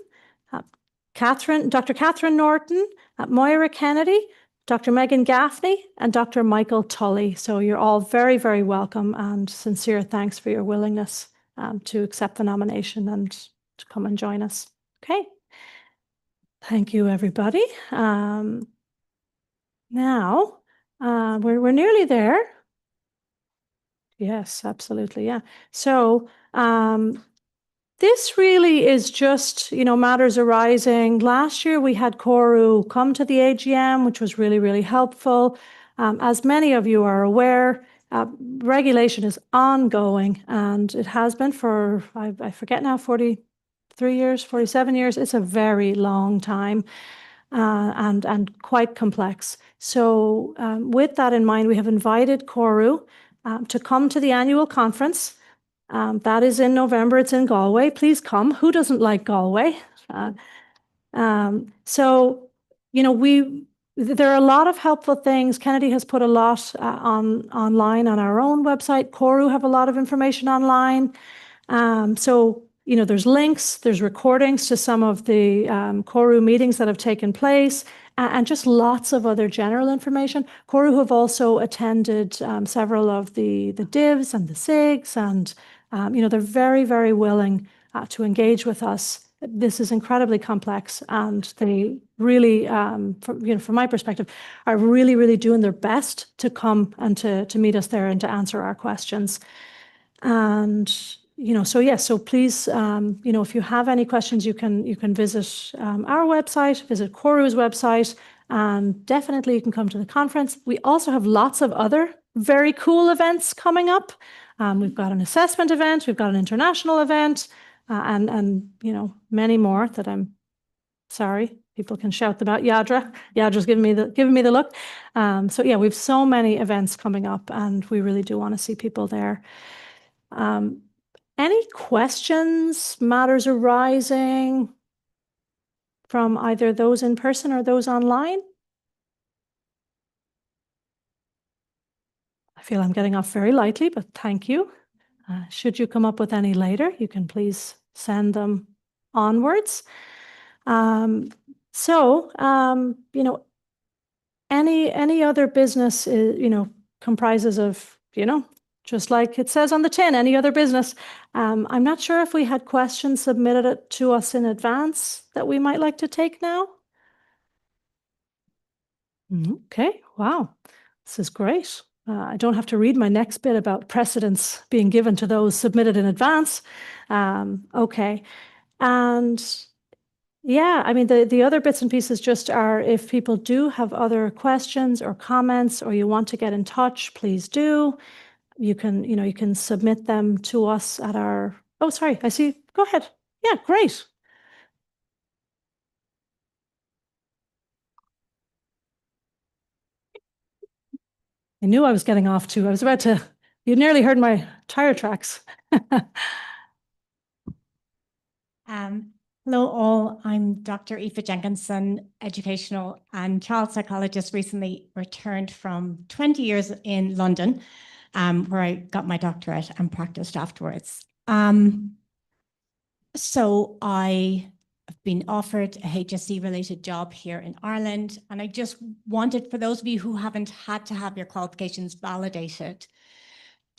Dr. Catherine Norton, Moira Kennedy, Dr. Megan Gaffney, and Dr. Michael Tully. So you're all very, very welcome, and sincere thanks for your willingness to accept the nomination and to come and join us. Okay. Thank you, everybody. Now, we're nearly there. Yes, absolutely. Yeah. So, this really is just, matters arising. Last year, we had Coru come to the AGM, which was really, really helpful. As many of you are aware, regulation is ongoing, and it has been for, I forget now, 43 years, 47 years. It's a very long time and quite complex. So with that in mind, we have invited Coru to come to the annual conference. That is in November. It's in Galway. Please come. Who doesn't like Galway? There are a lot of helpful things. Kennedy has put a lot online on our own website. Coru have a lot of information online. So there's links, there's recordings to some of the Koru meetings that have taken place, and just lots of other general information. Koru have also attended several of the divs and the SIGs, and they're very, very willing to engage with us. This is incredibly complex, and they really, from my perspective, are really, really doing their best to come and to meet us there and to answer our questions. And so please, if you have any questions, you can visit our website, visit Koru's website, and definitely you can come to the conference. We also have lots of other very cool events coming up. We've got an assessment event, we've got an international event, and many more that I'm sorry, people can shout them out. Yadra's giving me the look. So yeah, we've so many events coming up, and we really do want to see people there. Any questions, matters arising from either those in person or those online? I feel I'm getting off very lightly, but thank you. Should you come up with any later, you can please send them onwards. Any other business, comprises of, just like it says on the tin, any other business. I'm not sure if we had questions submitted to us in advance that we might like to take now. Okay, wow, this is great. I don't have to read my next bit about precedence being given to those submitted in advance. Okay, and yeah, I mean, the other bits and pieces just are, if people do have other questions or comments, or you want to get in touch, please do. You can submit them to us at our, oh, sorry, I see, go ahead. Yeah, great. I knew I was getting off too. I was about to, you nearly heard my tire tracks. Hello all, I'm Dr. Aoife Jenkinson, educational and child psychologist, recently returned from 20 years in London, where I got my doctorate and practiced afterwards. So I have been offered a HSC related job here in Ireland, and I just wanted, for those of you who haven't had to have your qualifications validated,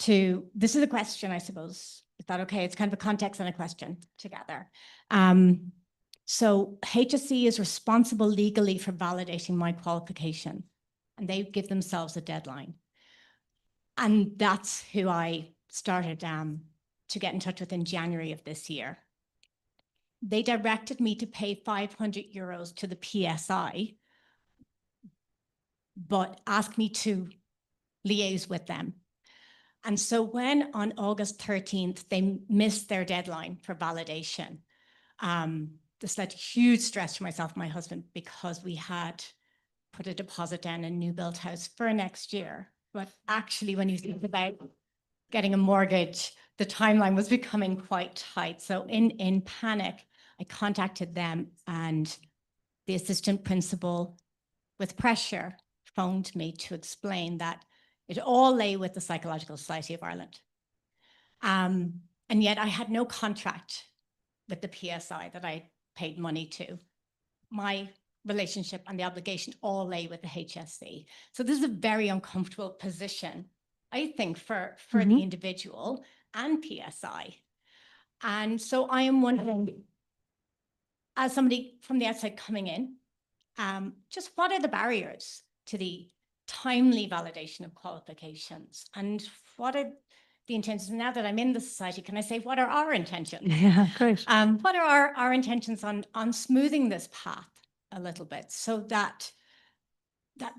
this is a question, I suppose. Is that okay? It's kind of a context and a question together. So HSC is responsible legally for validating my qualification, and they give themselves a deadline. And that's who I started to get in touch with in January of this year. They directed me to pay 500 euros to the PSI, but asked me to liaise with them. And so when on August 13th, they missed their deadline for validation, this led to huge stress for myself and my husband, because we had put a deposit down in a new built house for next year. But actually, when you think about getting a mortgage, the timeline was becoming quite tight. So in panic, I contacted them, and the assistant principal, with pressure, phoned me to explain that it all lay with the Psychological Society of Ireland. And yet I had no contract with the PSI that I paid money to. My relationship and the obligation all lay with the HSC. So this is a very uncomfortable position, I think, for the individual and PSI. And so I am wondering, as somebody from the outside coming in, just what are the barriers to the timely validation of qualifications, and what are the intentions? Now that I'm in the society, can I say, what are our intentions? Yeah, great. What are our intentions on smoothing this path a little bit, so that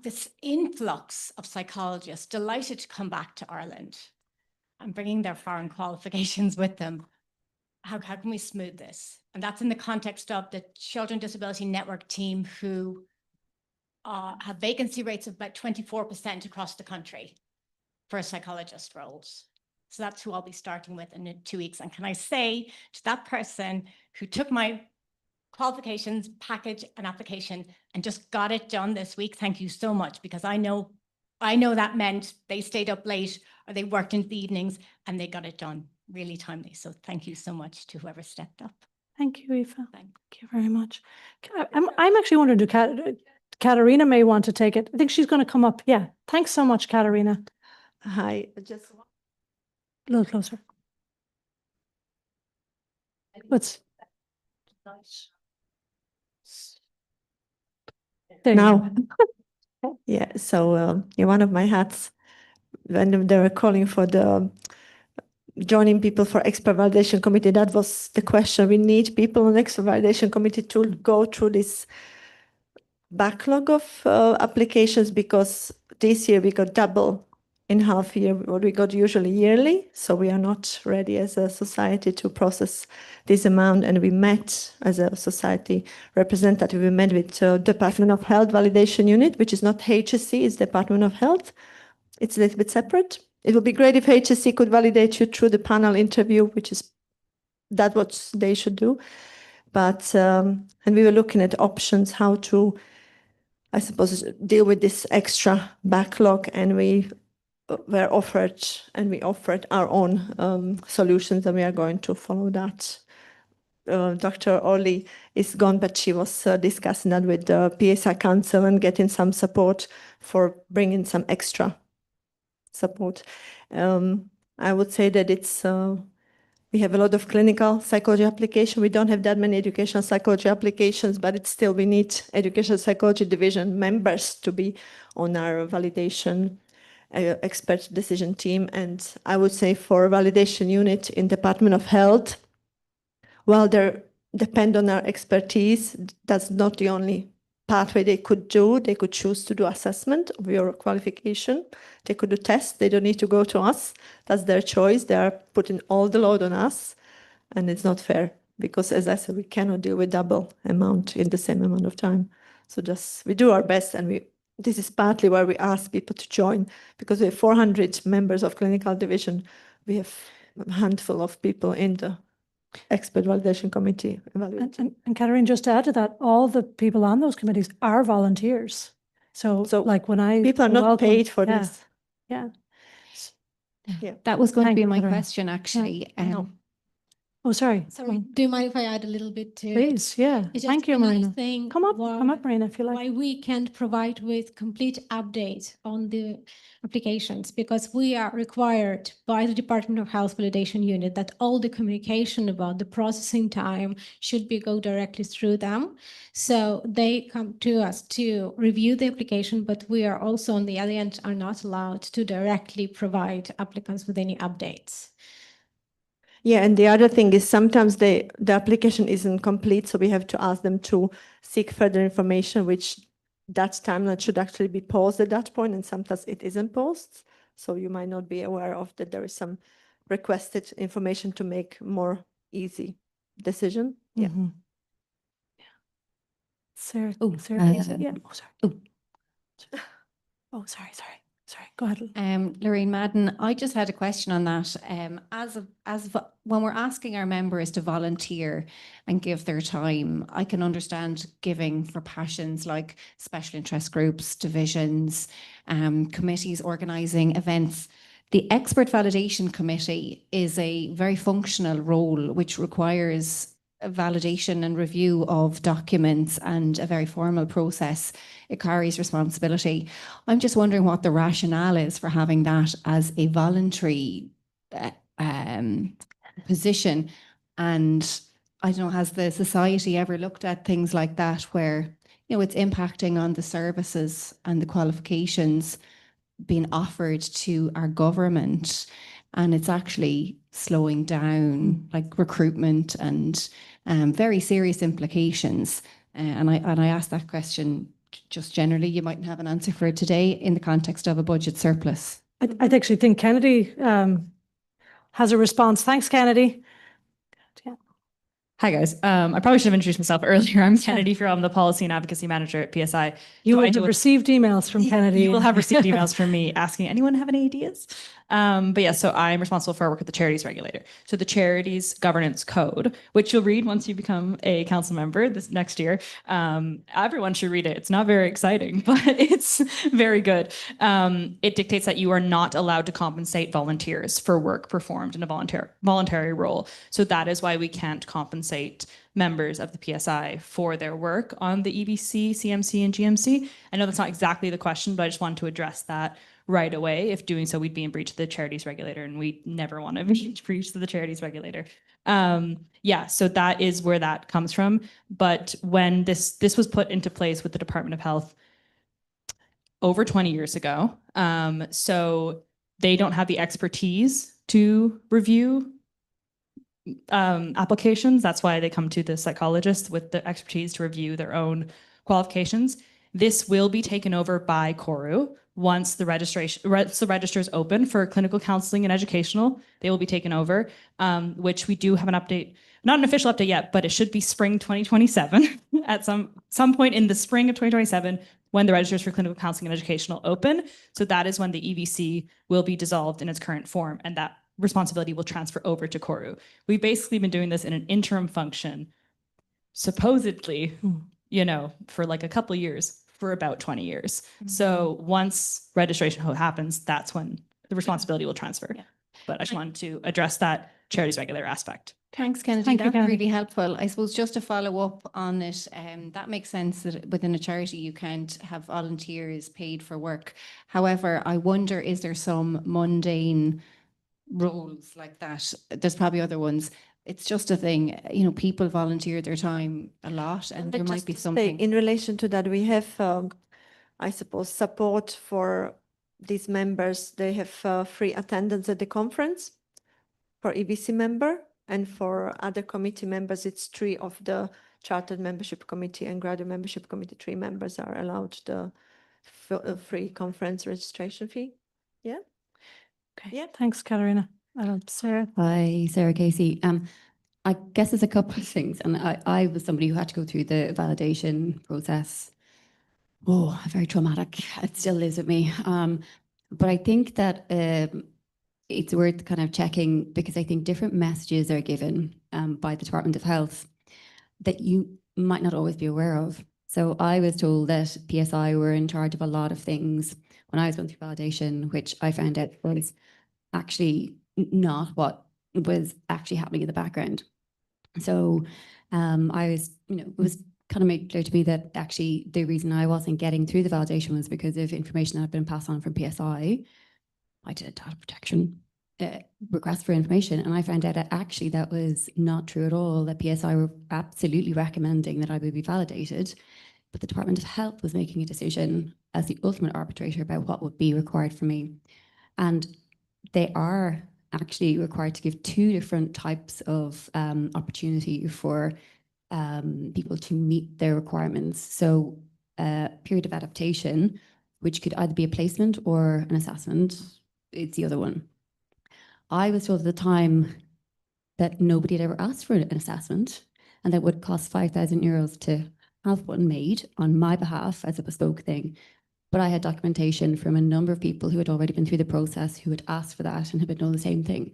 this influx of psychologists delighted to come back to Ireland and bringing their foreign qualifications with them, how can we smooth this? And that's in the context of the Children Disability Network team, who have vacancy rates of about 24% across the country for psychologist roles. So that's who I'll be starting with in 2 weeks. And can I say to that person who took my qualifications package and application and just got it done this week, thank you so much, because I know that meant they stayed up late or they worked in the evenings and they got it done. really timely. So thank you so much to whoever stepped up. Thank you, Aoife. Thank you very much. I'm actually wondering, Katarina may want to take it. I think she's going to come up. Yeah. Thanks so much, Katarina. Hi, just A little closer. What's there now. you go. Yeah, so in one of my hats, when they were calling for the joining people for expert validation committee, that was the question. We need people on expert validation committee to go through this backlog of applications, because this year we got double in half year what we got usually yearly. So we are not ready as a society to process this amount. And we met as a society representative, we met with Department of Health Validation Unit, which is not HSC, it's Department of Health. It's a little bit separate. It would be great if HSC could validate you through the panel interview, which is that what they should do. But, and we were looking at options, how to, I suppose, deal with this extra backlog, and we offered our own solutions, and we are going to follow that. Dr. Orly is gone, but she was discussing that with the PSI Council and getting some support for bringing some extra support. I would say that it's we have a lot of clinical psychology application. We don't have that many educational psychology applications, but it's still, we need educational psychology division members to be on our validation expert decision team. And I would say for a validation unit in Department of Health, while they depend on our expertise, that's not the only pathway they could do. They could choose to do assessment of your qualification. They could do tests. They don't need to go to us. That's their choice. They are putting all the load on us, and it's not fair because, as I said, we cannot deal with double amount in the same amount of time. So just we do our best, and this is partly why we ask people to join, because we have 400 members of clinical division. We have a handful of people in the expert validation committee. And Katarina, just to add to that, all the people on those committees are volunteers. So like when people are not paid for yeah, this. Yeah. Yeah. That was going to Thank be you, my Katarina. question, actually. Oh, sorry. Sorry, do you mind if I add a little bit to it? Please, yeah. It's just Thank you, when I Marina. think Come up, Marina, if you like. why we can't provide with complete update on the applications, because we are required by the Department of Health Validation Unit that all the communication about the processing time should go directly through them. So they come to us to review the application, but we are also on the other end are not allowed to directly provide applicants with any updates. Yeah, and the other thing is sometimes the application isn't complete, so we have to ask them to seek further information, which that timeline should actually be paused at that point, and sometimes it isn't paused. So you might not be aware of that there is some requested information to make more easy decision. Yeah. Mm-hmm. Sarah, Oh, Sarah, yeah. Oh, sorry. Oh. Oh, sorry. Go ahead. Lorraine Madden, I just had a question on that. When we're asking our members to volunteer and give their time, I can understand giving for passions like special interest groups, divisions, committees organising events. The Expert Validation Committee is a very functional role which requires a validation and review of documents and a very formal process. It carries responsibility. I'm just wondering what the rationale is for having that as a voluntary position. And I don't know, has the society ever looked at things like that where, you know, it's impacting on the services and the qualifications being offered to our government, and it's actually slowing down like recruitment and very serious implications. And I asked that question just generally. You mightn't have an answer for it today in the context of a budget surplus. I actually think Kennedy has a response. Thanks, Kennedy. Yeah. Hi guys. I probably should have introduced myself earlier. I'm Kennedy Fear. I'm the Policy and Advocacy Manager at PSI. You So I will deal have with- received emails from Kennedy. You will have received emails from me asking anyone have any ideas. But yeah, so I'm responsible for our work with the Charities Regulator. So the Charities Governance Code, which you'll read once you become a council member this next year. Everyone should read it. It's not very exciting, but it's very good. It dictates that you are not allowed to compensate volunteers for work performed in a voluntary role. So that is why we can't compensate members of the PSI for their work on the EBC, CMC, and GMC. I know that's not exactly the question, but I just wanted to address that right away. If doing so, we'd be in breach of the Charities Regulator, and we never want to be in breach of the Charities Regulator. Yeah, so that is where that comes from. But when this was put into place with the Department of Health over 20 years ago, so they don't have the expertise to review applications. That's why they come to the psychologist with the expertise to review their own qualifications. This will be taken over by CORU once the register is open for clinical counseling and educational. They will be taken over, which we do have an update, not an official update yet, but it should be spring 2027 at some point in the spring of 2027 when the registers for clinical counseling and educational open. So that is when the EVC will be dissolved in its current form, and that responsibility will transfer over to CORU. We've basically been doing this in an interim function, supposedly, you know, for like a couple of years, for about 20 years. So once registration happens, that's when the responsibility will transfer. Yeah. But I just wanted to address that Charities Regulator aspect. Thanks, Kennedy. Thank you, That's Kennedy. really helpful. I suppose just to follow up on it, that makes sense that within a charity you can't have volunteers paid for work. However, I wonder, is there some mundane roles like that? There's probably other ones. It's just a thing, you know, people volunteer their time a lot, and there might be something. In relation to that, we have, I suppose, support for these members. They have free attendance at the conference for EBC member, and for other committee members, it's 3 of the Chartered Membership Committee and Graduate Membership Committee. 3 members are allowed the free conference registration fee. Yeah. Okay. Yeah. Thanks, Katarina. Sarah. Hi, Sarah Casey. I guess there's a couple of things, and I was somebody who had to go through the validation process. Oh, very traumatic. It still is with me. But I think that it's worth kind of checking, because I think different messages are given by the Department of Health that you might not always be aware of. So I was told that PSI were in charge of a lot of things when I was going through validation, which I found out was actually not what was actually happening in the background. So I was, you know, it was kind of made clear to me that actually the reason I wasn't getting through the validation was because of information that had been passed on from PSI. I did a data protection request for information, and I found out that actually that was not true at all, that PSI were absolutely recommending that I would be validated, but the Department of Health was making a decision as the ultimate arbitrator about what would be required for me. And they are actually required to give 2 different types of opportunity for people to meet their requirements. So period of adaptation, which could either be a placement or an assessment, it's the other one. I was told at the time that nobody had ever asked for an assessment, and that would cost 5,000 euros to have one made on my behalf as a bespoke thing. But I had documentation from a number of people who had already been through the process, who had asked for that and had been told the same thing.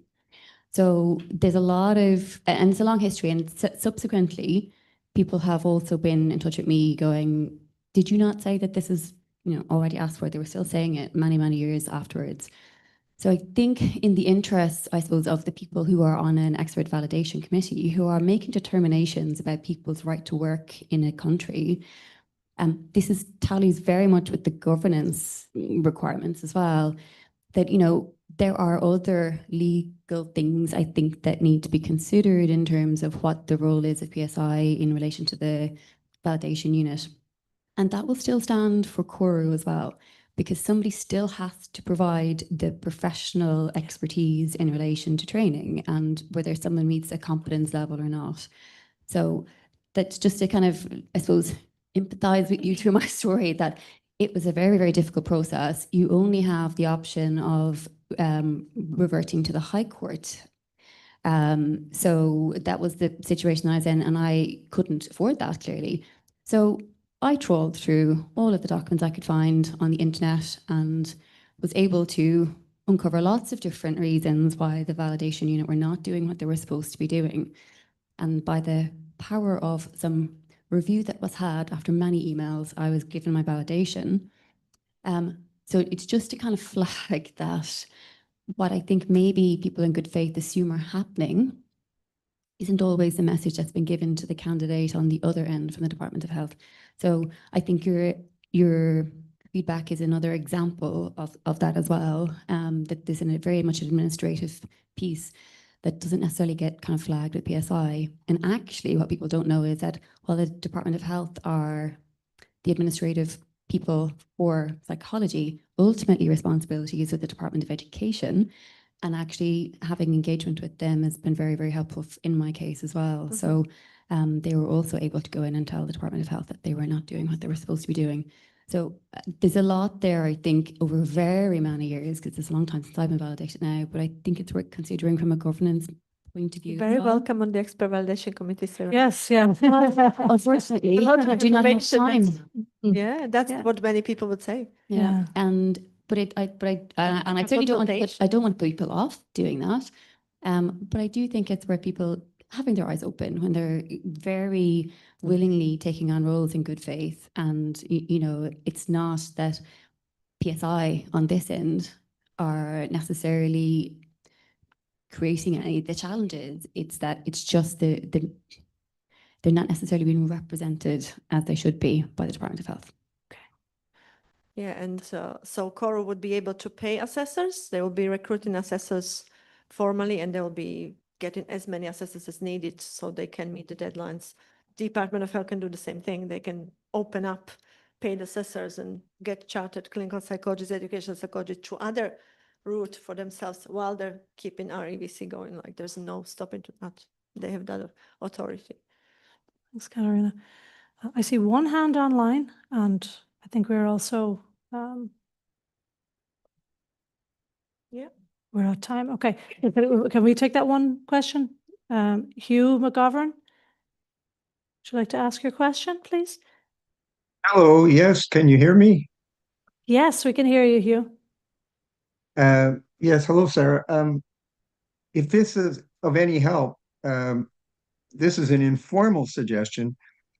So there's a lot of, and it's a long history, and subsequently, people have also been in touch with me going, did you not say that this is, you know, already asked for? They were still saying it many, many years afterwards. So I think in the interests, I suppose, of the people who are on an expert validation committee, who are making determinations about people's right to work in a country, this tallies very much with the governance requirements as well, that, you know, there are other legal things I think that need to be considered in terms of what the role is of PSI in relation to the validation unit. And that will still stand for CORU as well, because somebody still has to provide the professional expertise in relation to training and whether someone meets a competence level or not. So that's just to kind of, I suppose, empathize with you through my story, that it was a very, very difficult process. You only have the option of reverting to the High Court. So that was the situation I was in, and I couldn't afford that, clearly. So I trawled through all of the documents I could find on the internet and was able to uncover lots of different reasons why the validation unit were not doing what they were supposed to be doing. And by the power of some review that was had after many emails, I was given my validation. So it's just to kind of flag that what I think maybe people in good faith assume are happening isn't always the message that's been given to the candidate on the other end from the Department of Health. So I think your feedback is another example of that as well, that there's a very much administrative piece that doesn't necessarily get kind of flagged with PSI. And actually what people don't know is that while the Department of Health are the administrative people for psychology, ultimately responsibility is with the Department of Education. And actually having engagement with them has been very, very helpful in my case as well. So they were also able to go in and tell the Department of Health that they were not doing what they were supposed to be doing. So there's a lot there, I think, over very many years, because it's a long time since I've been validated now, but I think it's worth considering from a governance point of view. Very welcome on the expert validation committee, Sarah. Yes, yeah. Unfortunately, I do not have time. Yeah, that's what many people would say. Yeah. And I certainly don't want people off doing that. But I do think it's where people having their eyes open when they're very willingly taking on roles in good faith. And, you know, it's not that PSI on this end are necessarily creating any of the challenges. It's that it's just they're not necessarily being represented as they should be by the Department of Health. Yeah, and so Coro would be able to pay assessors. They will be recruiting assessors formally, and they will be getting as many assessors as needed so they can meet the deadlines. Department of Health can do the same thing. They can open up paid assessors and get chartered clinical psychologists, educational psychologists through other route for themselves while they're keeping our EVC going. Like there's no stopping to that. They have that authority. Thanks, Katarina. I see one hand online, and I think we're also yeah, we're out of time. Okay, can we take that one question? Hugh McGovern, would you like to ask your question, please? Hello, yes, can you hear me? Yes, we can hear you, Hugh. Yes, hello, Sarah. If this is of any help, this is an informal suggestion.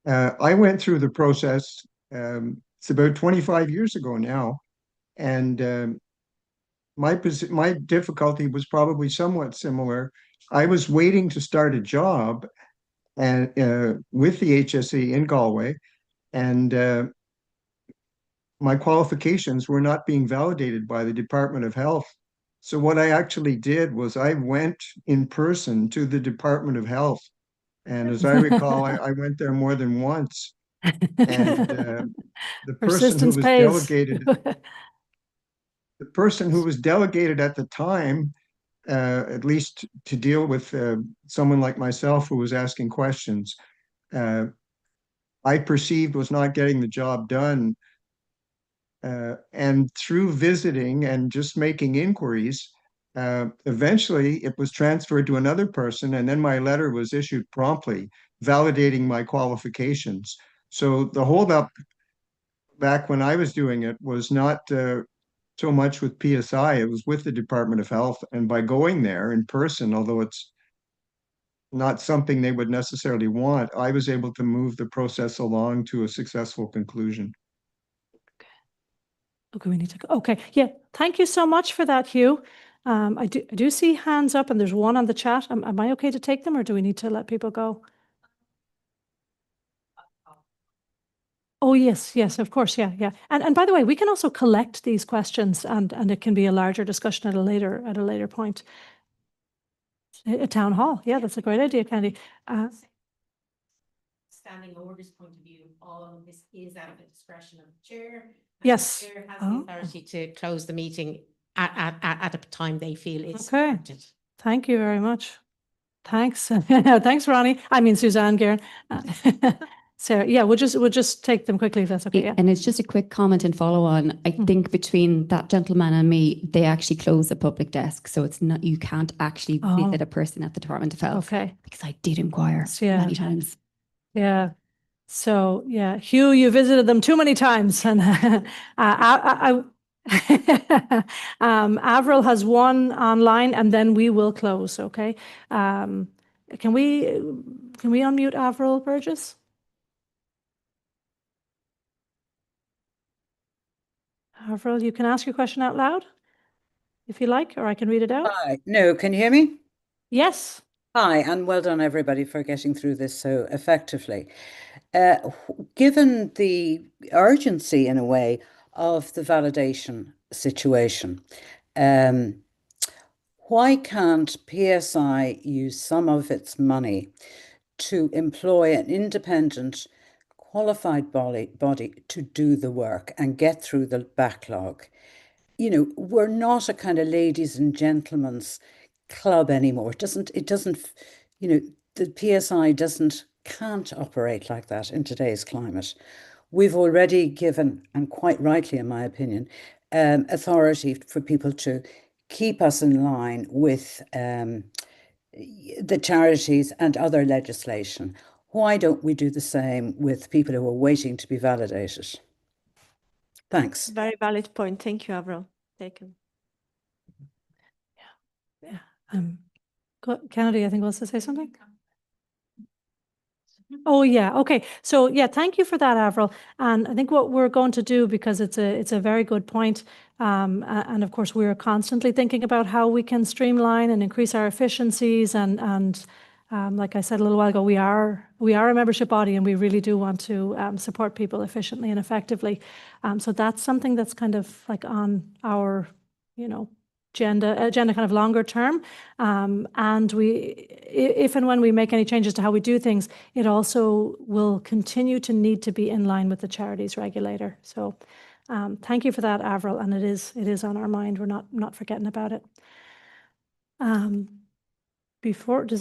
I went through the process, it's about 25 years ago now, and my difficulty was probably somewhat similar. I was waiting to start a job and with the HSE in Galway, and my qualifications were not being validated by the Department of Health. So what I actually did was I went in person to the Department of Health. And as I recall, I went there more than once. And the person who was delegated, the person who was delegated at the time, at least to deal with someone like myself who was asking questions, I perceived was not getting the job done. And through visiting and just making inquiries, eventually it was transferred to another person, and then my letter was issued promptly, validating my qualifications. So the holdup back when I was doing it was not so much with PSI, it was with the Department of Health. And by going there in person, although it's not something they would necessarily want, I was able to move the process along to a successful conclusion. Okay, we need to go. Okay, yeah, thank you so much for that, Hugh. I do see hands up, and there's one on the chat. Am I okay to take them, or do we need to let people go? Oh, yes, yes, of course, yeah, yeah. And by the way, we can also collect these questions, and it can be a larger discussion at a later point. A town hall, yeah, that's a great idea, Candy. Standing orders point of view, all of this is at the discretion of the chair. Yes. The chair has the authority to close the meeting at a time they feel is Okay. warranted. Thank you very much. Thanks. Thanks, Ronnie. I mean, Suzanne, Garen. Sarah, yeah, we'll just take them quickly if that's okay. Yeah. And it's just a quick comment and follow on. I think between that gentleman and me, they actually close the public desk. So it's not, you can't actually visit a person at the Department of Health. Okay. Because I did inquire many times. Yeah. So yeah, Hugh, you visited them too many times, and Avril has one online, and then we will close. Okay. Can we unmute Avril Burgess? Avril, you can ask your question out loud if you like, or I can read it out. Hi. No, can you hear me? Yes. Hi, and well done everybody for getting through this so effectively. Given the urgency, in a way, of the validation situation, why can't PSI use some of its money to employ an independent, qualified body to do the work and get through the backlog? You know, we're not a kind of ladies and gentlemen's club anymore. It doesn't, you know, the PSI can't operate like that in today's climate. We've already given, and quite rightly, in my opinion, authority for people to keep us in line with the charities and other legislation. Why don't we do the same with people who are waiting to be validated? Thanks. Very valid point. Thank you, Avril. Taken. Yeah. Kennedy, I think wants to say something. Oh yeah. Okay. So yeah, thank you for that, Avril. And I think what we're going to do, because it's a very good point, and of course we're constantly thinking about how we can streamline and increase our efficiencies, and like I said a little while ago, we are a membership body, and we really do want to support people efficiently and effectively. So that's something that's kind of like on our, agenda kind of longer term. And if and when we make any changes to how we do things, it also will continue to need to be in line with the charities regulator. So thank you for that, Avril, and it is on our mind. We're not forgetting about it. Does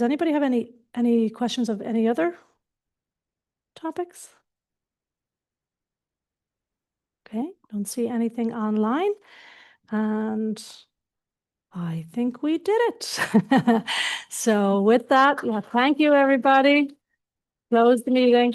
anybody have any questions of any other topics? Okay, don't see anything online, and I think we did it. So with that, thank you, everybody. Close the meeting.